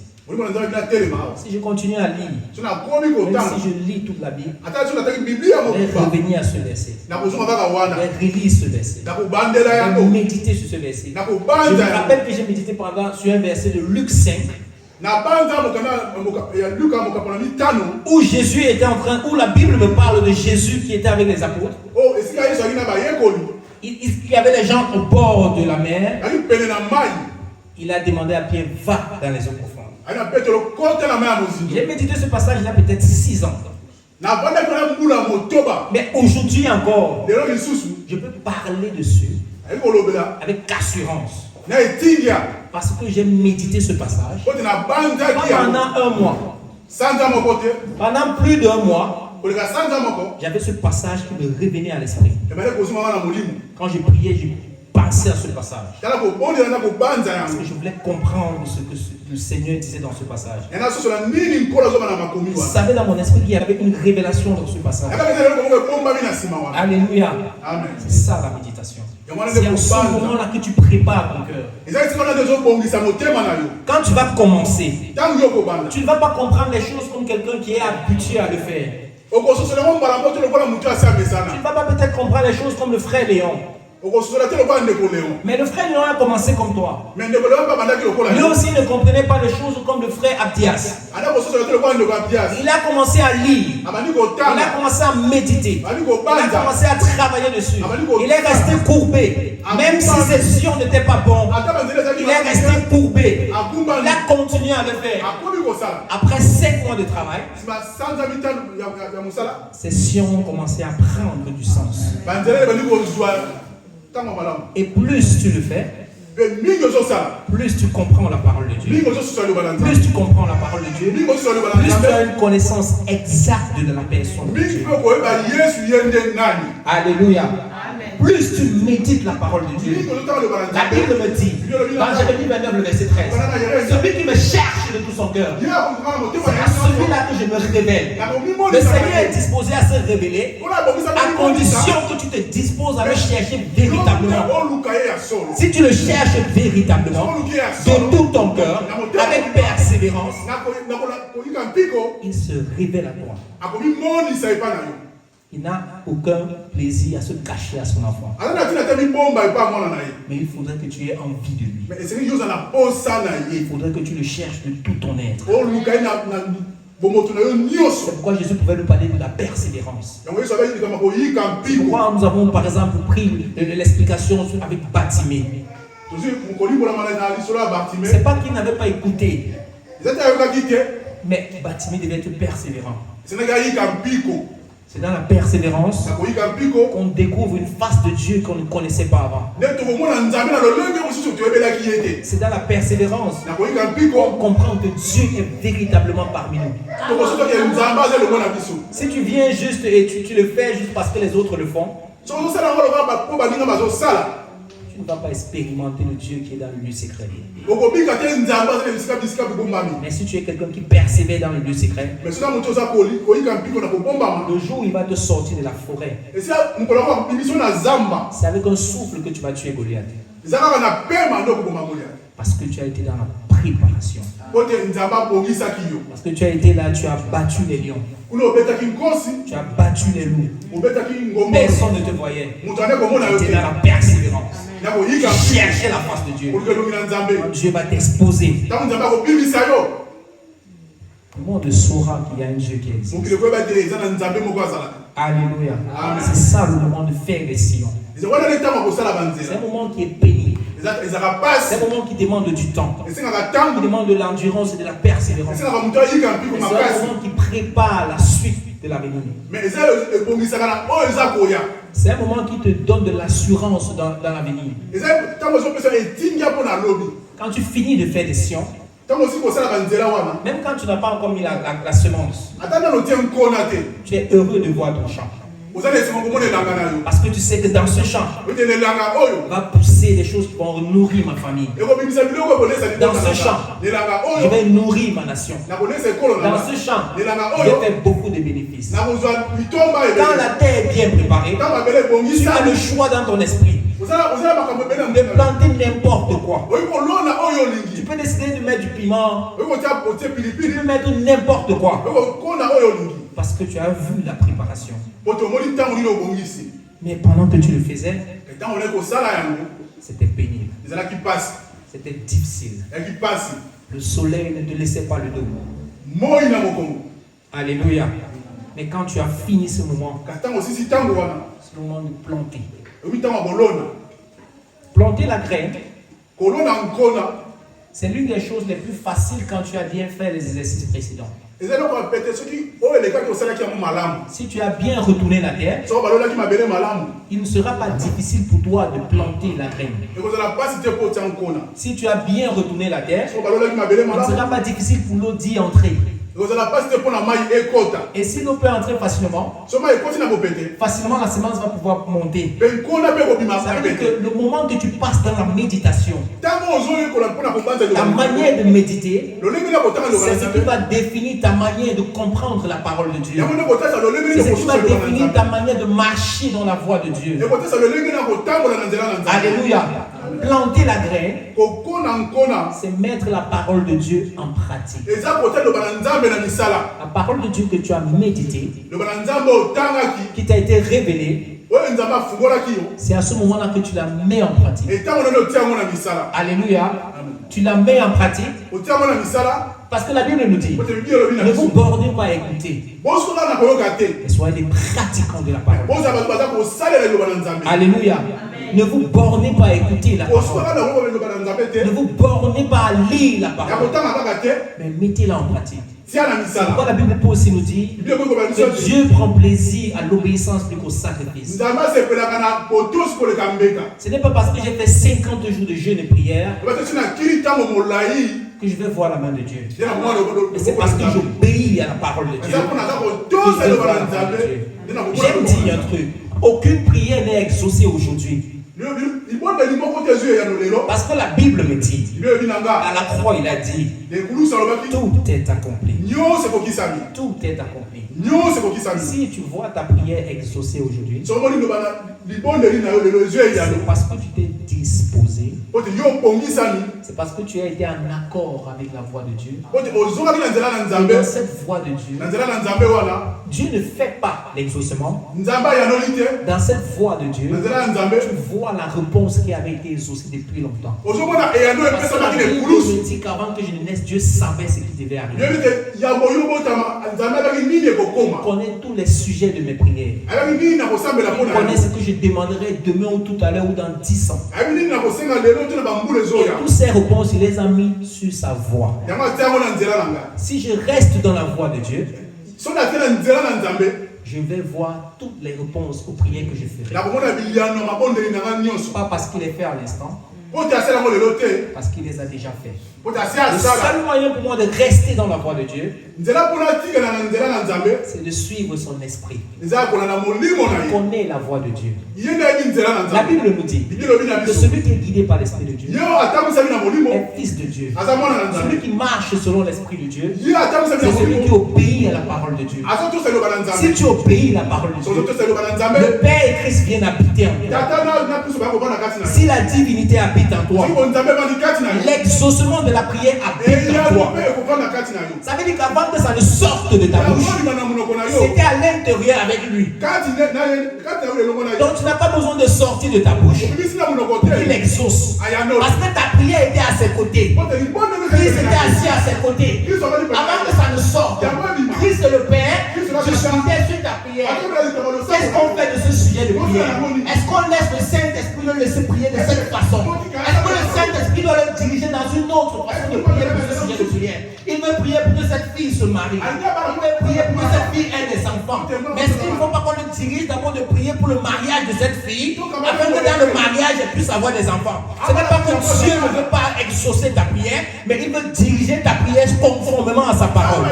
Speaker 1: Si je continue à lire, même si je lis toute la Bible, je vais revenir à ce verset. Je vais relire ce verset. Je vais méditer sur ce verset. Je me rappelle que j'ai médité sur un verset de Luc 5. Où Jésus était en train, où la Bible me parle de Jésus qui était avec les apôtres. Il y avait des gens au bord de la mer. Il a demandé à Pierre, va dans les eaux profondes. J'ai médité ce passage il y a peut-être 6 ans. Mais aujourd'hui encore, je peux parler dessus avec assurance. Parce que j'ai médité ce passage pendant un mois. Pendant plus d'un mois, j'avais ce passage qui me revenait à l'esprit. Quand je priais, je pensais à ce passage. Parce que je voulais comprendre ce que le Seigneur disait dans ce passage. Je savais dans mon esprit qu'il y avait une révélation dans ce passage. Alléluia. C'est ça la méditation. C'est en ce moment-là que tu prépares ton cœur. Quand tu vas commencer, tu ne vas pas comprendre les choses comme quelqu'un qui est habitué à le faire. Tu ne vas pas peut-être comprendre les choses comme le frère Léon. Mais le frère Léon a commencé comme toi. Lui aussi ne comprenait pas les choses comme le frère Abdias. Il a commencé à lire. Il a commencé à méditer. Il a commencé à travailler dessus. Il est resté courbé. Même si ses yeux n'étaient pas bons, il est resté courbé. Il a continué à le faire. Après 5 mois de travail, ses yeux ont commencé à prendre du sens. Et plus tu le fais, plus tu comprends la parole de Dieu. Plus tu comprends la parole de Dieu, plus tu as une connaissance exacte de la personne de Dieu. Alléluia. Plus tu médites la parole de Dieu. La Bible me dit, dans Jérémie 29, le verset 13, celui qui me cherche de tout son cœur, c'est à celui-là que je me révèle. Le Seigneur est disposé à se révéler à condition que tu te disposes à le chercher véritablement. Si tu le cherches véritablement, de tout ton cœur, avec persévérance, il se révèle à toi. Il n'a aucun plaisir à se cacher à son enfant. Mais il faudrait que tu aies envie de lui. Il faudrait que tu le cherches de tout ton être. C'est pourquoi Jésus pouvait nous parler de la persévérance. C'est pourquoi nous avons par exemple pris l'explication avec Bartimée. C'est pas qu'il n'avait pas écouté. Mais Bartimée devait être persévérant. C'est dans la persévérance qu'on découvre une face de Dieu qu'on ne connaissait pas avant. C'est dans la persévérance qu'on comprend que Dieu est véritablement parmi nous. Si tu viens juste et tu le fais juste parce que les autres le font, tu ne vas pas expérimenter le Dieu qui est dans le lieu secret. Mais si tu es quelqu'un qui persévère dans le lieu secret, le jour où il va te sortir de la forêt, c'est avec un souffle que tu vas tuer Goliath. Parce que tu as été dans la préparation. Parce que tu as été là, tu as battu les lions. Tu as battu les loups. Personne ne te voyait. Tu étais dans la persévérance. Tu cherchais la face de Dieu. Dieu va t'exposer. Le monde saura qu'il y a un Dieu qui existe. Alléluia. C'est ça le moment de faire les sillons. C'est un moment qui est pénible. C'est un moment qui demande du temps. Qui demande de l'endurance et de la persévérance. C'est un moment qui prépare la suite de l'avenir. C'est un moment qui te donne de l'assurance dans l'avenir. Quand tu finis de faire des sillons, même quand tu n'as pas encore mis la semence, tu es heureux de voir ton champ. Parce que tu sais que dans ce champ, va pousser des choses qui vont nourrir ma famille. Dans ce champ, je vais nourrir ma nation. Dans ce champ, je vais faire beaucoup de bénéfices. Quand la terre est bien préparée, tu as le choix dans ton esprit de planter n'importe quoi. Tu peux décider de mettre du piment. Tu peux mettre n'importe quoi. Parce que tu as vu la préparation. Mais pendant que tu le faisais, c'était pénible. C'était difficile. Le soleil ne te laissait pas le dos. Alléluia. Mais quand tu as fini ce moment, c'est le moment de planter. Planter la graine, C'est l'une des choses les plus faciles quand tu as bien fait les exercices précédents. Si tu as bien retourné la terre, il ne sera pas difficile pour toi de planter la graine. Si tu as bien retourné la terre, il ne sera pas difficile pour l'eau d'y entrer. Et si l'eau peut entrer facilement, facilement la semence va pouvoir monter. Ça veut dire que le moment que tu passes dans la méditation, ta manière de méditer, c'est ce qui va définir ta manière de comprendre la parole de Dieu. C'est ce qui va définir ta manière de marcher dans la voie de Dieu. Alléluia. Planter la graine, c'est mettre la parole de Dieu en pratique. La parole de Dieu que tu as médité, qui t'a été révélée, c'est à ce moment-là que tu la mets en pratique. Alléluia. Tu la mets en pratique. Parce que la Bible nous dit, ne vous bornez pas à écouter, mais soyez des pratiquants de la parole. Alléluia. Ne vous bornez pas à écouter la parole. Ne vous bornez pas à lire la parole, mais mettez-la en pratique. C'est pourquoi la Bible peut aussi nous dire que Dieu prend plaisir à l'obéissance plus qu'au sacrifice. Ce n'est pas parce que j'ai fait 50 jours de jeûne et prière que je vais voir la main de Dieu. Mais c'est parce que j'obéis à la parole de Dieu que je vais voir la main de Dieu. J'aime dire un truc. Aucune prière n'est exaucée aujourd'hui. Parce que la Bible me dit, à la croix il a dit, tout est accompli. Tout est accompli. Si tu vois ta prière exaucée aujourd'hui, c'est parce que tu t'es disposé. C'est parce que tu as été en accord avec la voix de Dieu. Et dans cette voix de Dieu, Dieu ne fait pas l'exaucement. Dans cette voix de Dieu, tu vois la réponse qui avait été exaucée depuis longtemps. Parce que la Bible me dit qu'avant que je ne naisse, Dieu savait ce qui devait arriver. Il connaît tous les sujets de mes prières. Il connaît ce que je demanderai demain ou tout à l'heure ou dans 10 ans. Et toutes ces réponses, il les a mis sur sa voix. Si je reste dans la voix de Dieu, je vais voir toutes les réponses aux prières que je ferai. Pas parce qu'il est fait à l'instant, parce qu'il les a déjà fait. Le seul moyen pour moi de rester dans la voie de Dieu, c'est de suivre son esprit. Il connaît la voie de Dieu. La Bible nous dit que celui qui est guidé par l'esprit de Dieu est fils de Dieu. Celui qui marche selon l'esprit de Dieu, c'est celui qui obéit à la parole de Dieu. Si tu obéis à la parole de Dieu, le Père et Christ viennent habiter en toi. Si la divinité habite en toi, l'exaucement de la prière habite en toi. Ça veut dire qu'avant que ça ne sorte de ta bouche, c'était à l'intérieur avec lui. Donc tu n'as pas besoin de sortir de ta bouche pour qu'il exauce. Parce que ta prière était à ses côtés. Christ était assis à ses côtés. Avant que ça ne sorte, Christ le Père, je chantais sur ta prière. Qu'est-ce qu'on fait de ce sujet de prière? Est-ce qu'on laisse le Saint-Esprit le laisser prier de cette façon? Est-ce que le Saint-Esprit doit le diriger dans une autre façon de prier pour ce sujet de prière? Il veut prier pour que cette fille se marie. Il veut prier pour que cette fille ait des enfants. Mais est-ce qu'il ne faut pas qu'on le dirige d'abord de prier pour le mariage de cette fille, afin que dans le mariage, elle puisse avoir des enfants? Ce n'est pas que Dieu ne veut pas exaucer ta prière, mais il veut diriger ta prière conformément à sa parole.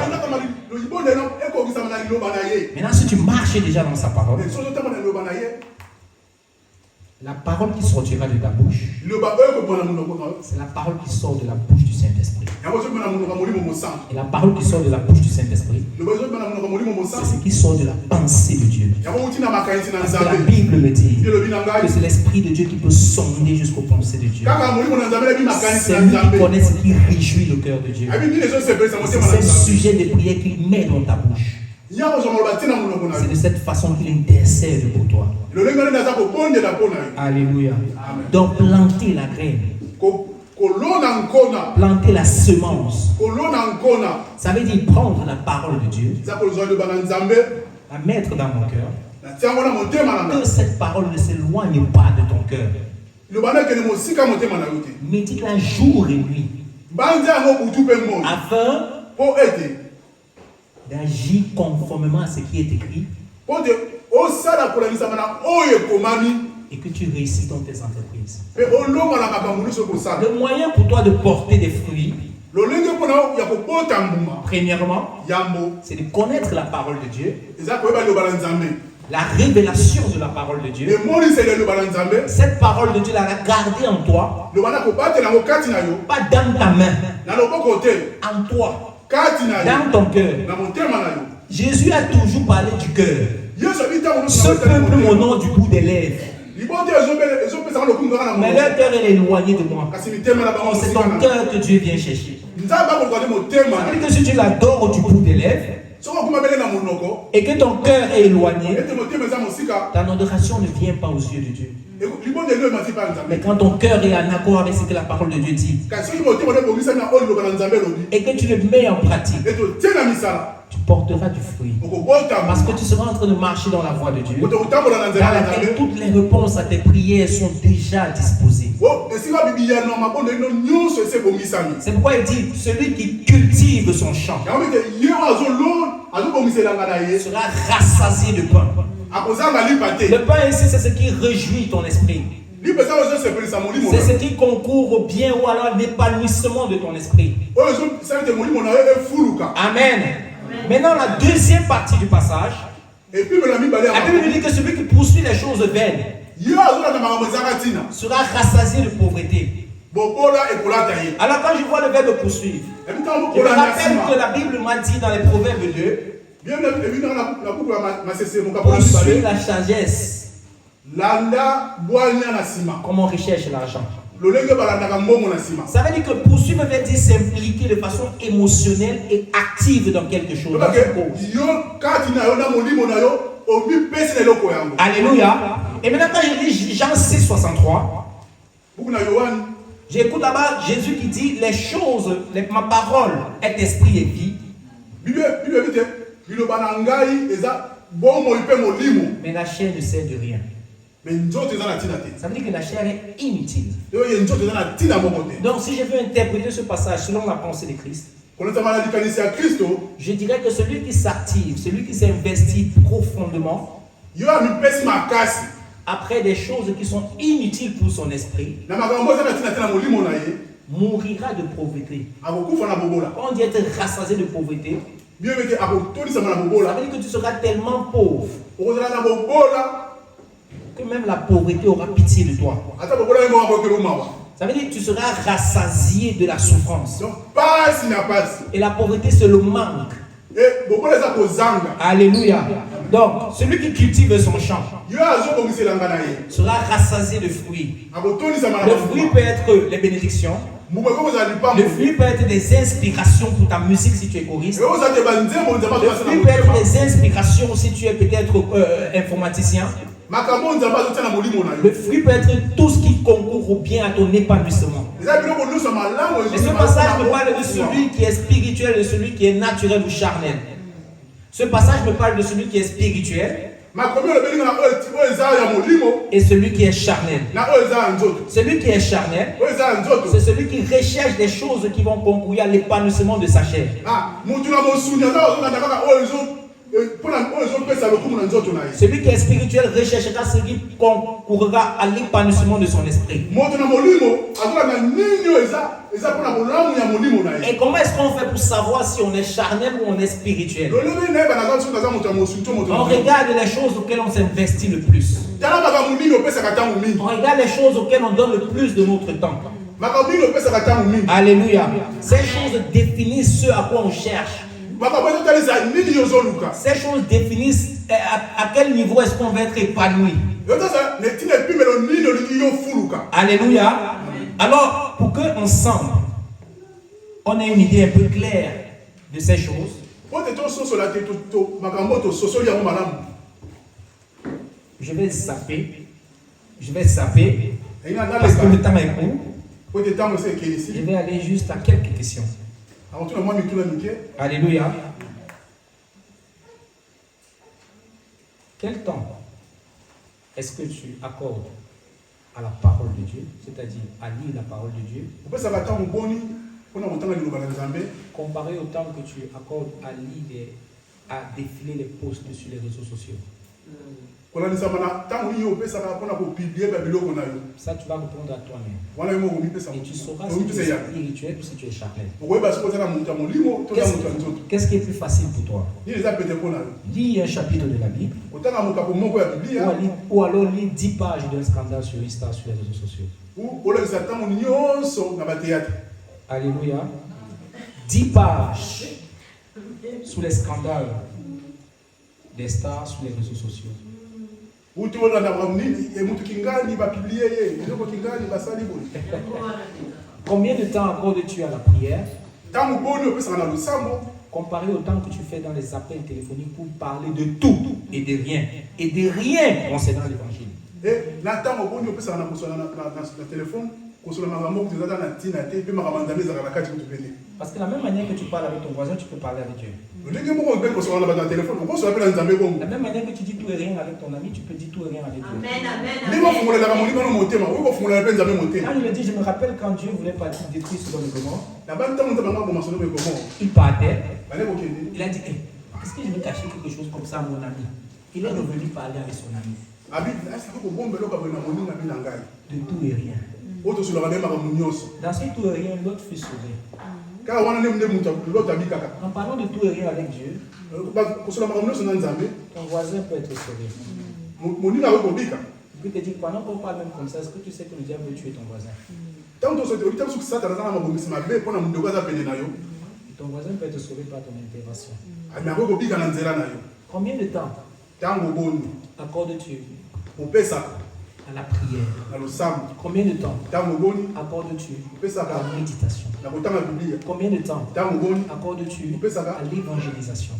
Speaker 1: Maintenant, si tu marches déjà dans sa parole, la parole qui sortira de ta bouche, c'est la parole qui sort de la bouche du Saint-Esprit. Et la parole qui sort de la bouche du Saint-Esprit, c'est ce qui sort de la pensée de Dieu. Parce que la Bible me dit que c'est l'Esprit de Dieu qui peut sonder jusqu'aux pensées de Dieu. C'est lui qui connaît ce qui réjouit le cœur de Dieu. C'est ce sujet de prière qu'il met dans ta bouche. C'est de cette façon qu'il intercède pour toi. Alléluia. Donc planter la graine, planter la semence, ça veut dire prendre la parole de Dieu, la mettre dans mon cœur, que cette parole ne s'éloigne pas de ton cœur. Médite-la jour et nuit. afin d'agir conformément à ce qui est écrit et que tu réussis dans tes entreprises. Le moyen pour toi de porter des fruits, premièrement, c'est de connaître la parole de Dieu, la révélation de la parole de Dieu. Cette parole de Dieu, la garder en toi, pas dans ta main, en toi, dans ton cœur. Jésus a toujours parlé du cœur. Ce peuple mon nom du bout des lèvres. Mais leur cœur est éloigné de moi. C'est ton cœur que Dieu vient chercher. C'est-à-dire que si tu l'adores du bout des lèvres et que ton cœur est éloigné, ta adoration ne vient pas aux yeux de Dieu. Mais quand ton cœur est en accord avec ce que la parole de Dieu dit et que tu le mets en pratique, tu porteras du fruit. Parce que tu seras en train de marcher dans la voie de Dieu, dans laquelle toutes les réponses à tes prières sont déjà disposées. C'est pourquoi il dit, celui qui cultive son champ sera rassasié de pain. Le pain ici, c'est ce qui réjouit ton esprit. C'est ce qui concourt au bien ou alors à l'épanouissement de ton esprit. Amen. Maintenant, la deuxième partie du passage, la Bible nous dit que celui qui poursuit les choses vaines sera rassasié de pauvreté. Alors quand je vois le verbe poursuivre, je me rappelle que la Bible m'a dit dans les Proverbes 2, poursuis la sagesse comme on recherche l'argent. Ça veut dire que poursuivre veut dire s'impliquer de façon émotionnelle et active dans quelque chose. Alléluia. Et maintenant quand je lis Jean 6, 63, j'écoute là-bas Jésus qui dit les choses, ma parole est esprit et vie. Mais la chair ne sert de rien. Ça veut dire que la chair est inutile. Donc si je veux interpréter ce passage selon la pensée de Christ, je dirais que celui qui s'active, celui qui s'investit profondément après des choses qui sont inutiles pour son esprit, mourira de pauvreté. On dit être rassasié de pauvreté. Ça veut dire que tu seras tellement pauvre que même la pauvreté aura pitié de toi. Ça veut dire que tu seras rassasié de la souffrance. Et la pauvreté, c'est le manque. Alléluia. Donc, celui qui cultive son champ sera rassasié de fruits. Le fruit peut être les bénédictions. Le fruit peut être des inspirations pour ta musique si tu es choriste. Le fruit peut être des inspirations si tu es peut-être informaticien. Le fruit peut être tout ce qui concourt au bien à ton épanouissement. Et ce passage me parle de celui qui est spirituel et de celui qui est naturel ou charnel. Ce passage me parle de celui qui est spirituel et celui qui est charnel. Celui qui est charnel, c'est celui qui recherche des choses qui vont concourir à l'épanouissement de sa chair. Celui qui est spirituel recherchera ce qui concourra à l'épanouissement de son esprit. Et comment est-ce qu'on fait pour savoir si on est charnel ou on est spirituel? On regarde les choses auxquelles on s'investit le plus. On regarde les choses auxquelles on donne le plus de notre temps. Alléluia. Ces choses définissent ce à quoi on cherche. Ces choses définissent à quel niveau est-ce qu'on va être épanoui. Alléluia. Alors, pour qu'ensemble, on ait une idée un peu claire de ces choses, je vais zapper. Parce que le temps est court. Je vais aller juste à quelques questions. Alléluia. Quel temps est-ce que tu accordes à la parole de Dieu, c'est-à-dire à lire la parole de Dieu?
Speaker 4: comparé au temps que tu accordes à lire à défiler les posts sur les réseaux sociaux. Ça, tu vas répondre à toi-même. Et tu sauras si tu es spirituel ou si tu es charnel. Qu'est-ce qui est plus facile pour toi? Lis un chapitre de la Bible. Ou alors lis 10 pages d'un scandale sur Insta, sur les réseaux sociaux. Alléluia. 10 pages sur les scandales des stars sur les réseaux sociaux. Combien de temps accordes-tu à la prière comparé au temps que tu fais dans les appels téléphoniques pour parler de tout et de rien concernant l'évangile? Parce que la même manière que tu parles avec ton voisin, tu peux parler avec Dieu. La même manière que tu dis tout et rien avec ton ami, tu peux dire tout et rien avec Dieu. Quand je le dis, je me rappelle quand Dieu voulait détruire Sodome et Gomorrhe. Il partait. Il a dit, est-ce que je vais cacher quelque chose comme ça à mon ami? Il est revenu parler avec son ami. De tout et rien. Dans ce tout et rien, l'autre fut sauvé. En parlant de tout et rien avec Dieu, ton voisin peut être sauvé. Il peut te dire, pendant qu'on parle même comme ça, est-ce que tu sais que le diable veut tuer ton voisin? Ton voisin peut être sauvé par ton intervention. Combien de temps accordes-tu à la prière? Combien de temps accordes-tu à la méditation? Combien de temps accordes-tu à l'évangélisation?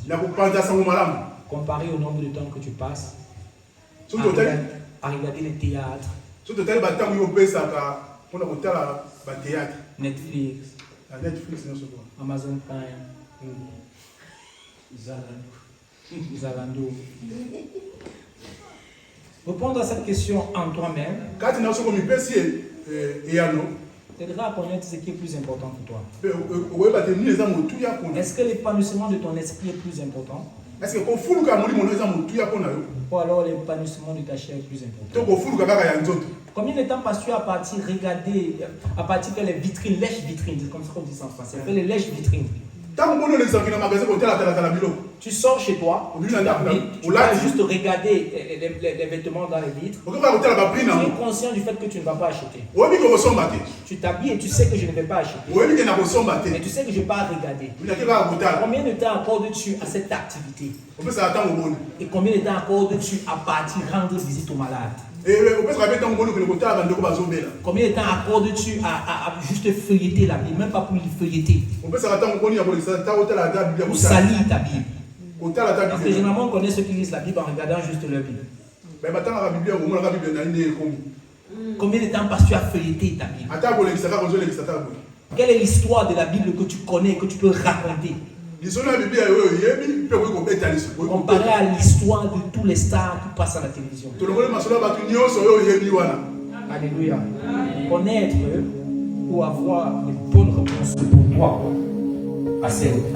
Speaker 4: Comparé au nombre de temps que tu passes à regarder les théâtres, Netflix, Amazon Prime, Zalando. Répondre à cette question en toi-même t'aidera à connaître ce qui est plus important pour toi. Est-ce que l'épanouissement de ton esprit est plus important? Ou alors l'épanouissement de ta chair est plus important? Combien de temps passes-tu à partir regarder, à partir faire les vitrines, lèche-vitrines, c'est comme ça qu'on dit ça en français, faire les lèche-vitrines? Tu sors chez toi, tu vas juste regarder les vêtements dans les vitres. Tu es conscient du fait que tu ne vas pas acheter. Tu t'habilles et tu sais que je ne vais pas acheter. Mais tu sais que je ne vais pas regarder. Combien de temps accordes-tu à cette activité? Et combien de temps accordes-tu à partir rendre visite aux malades? Combien de temps accordes-tu à juste feuilleter la Bible, même pas pour y feuilleter? Ou salir ta Bible. Parce que généralement on connaît ceux qui lisent la Bible en regardant juste leur Bible. Combien de temps passes-tu à feuilleter ta Bible? Quelle est l'histoire de la Bible que tu connais, que tu peux raconter? Comparé à l'histoire de tous les stars qui passent à la télévision. Alléluia. Connaître ou avoir une bonne réponse pour toi à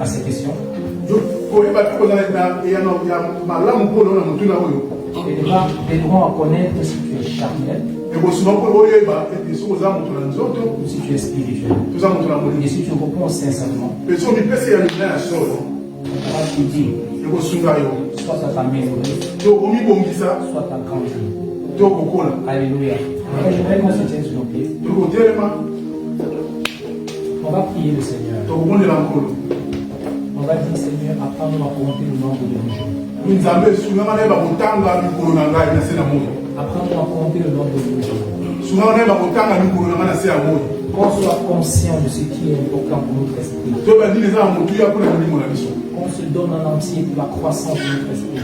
Speaker 4: ces questions. T'aideront à connaître si tu es charnel ou si tu es spirituel. Et si tu réponds sincèrement, on va te dire soit à t'améliorer, soit à grandir. Alléluia. Je vais qu'on se tienne sur nos pieds. On va prier le Seigneur. On va dire, Seigneur, apprends-nous à compter le nombre de nos jours. Apprends-nous à compter le nombre de nos jours. Qu'on soit conscient de ce qui est important pour notre esprit. Qu'on se donne en entier pour la croissance de notre esprit.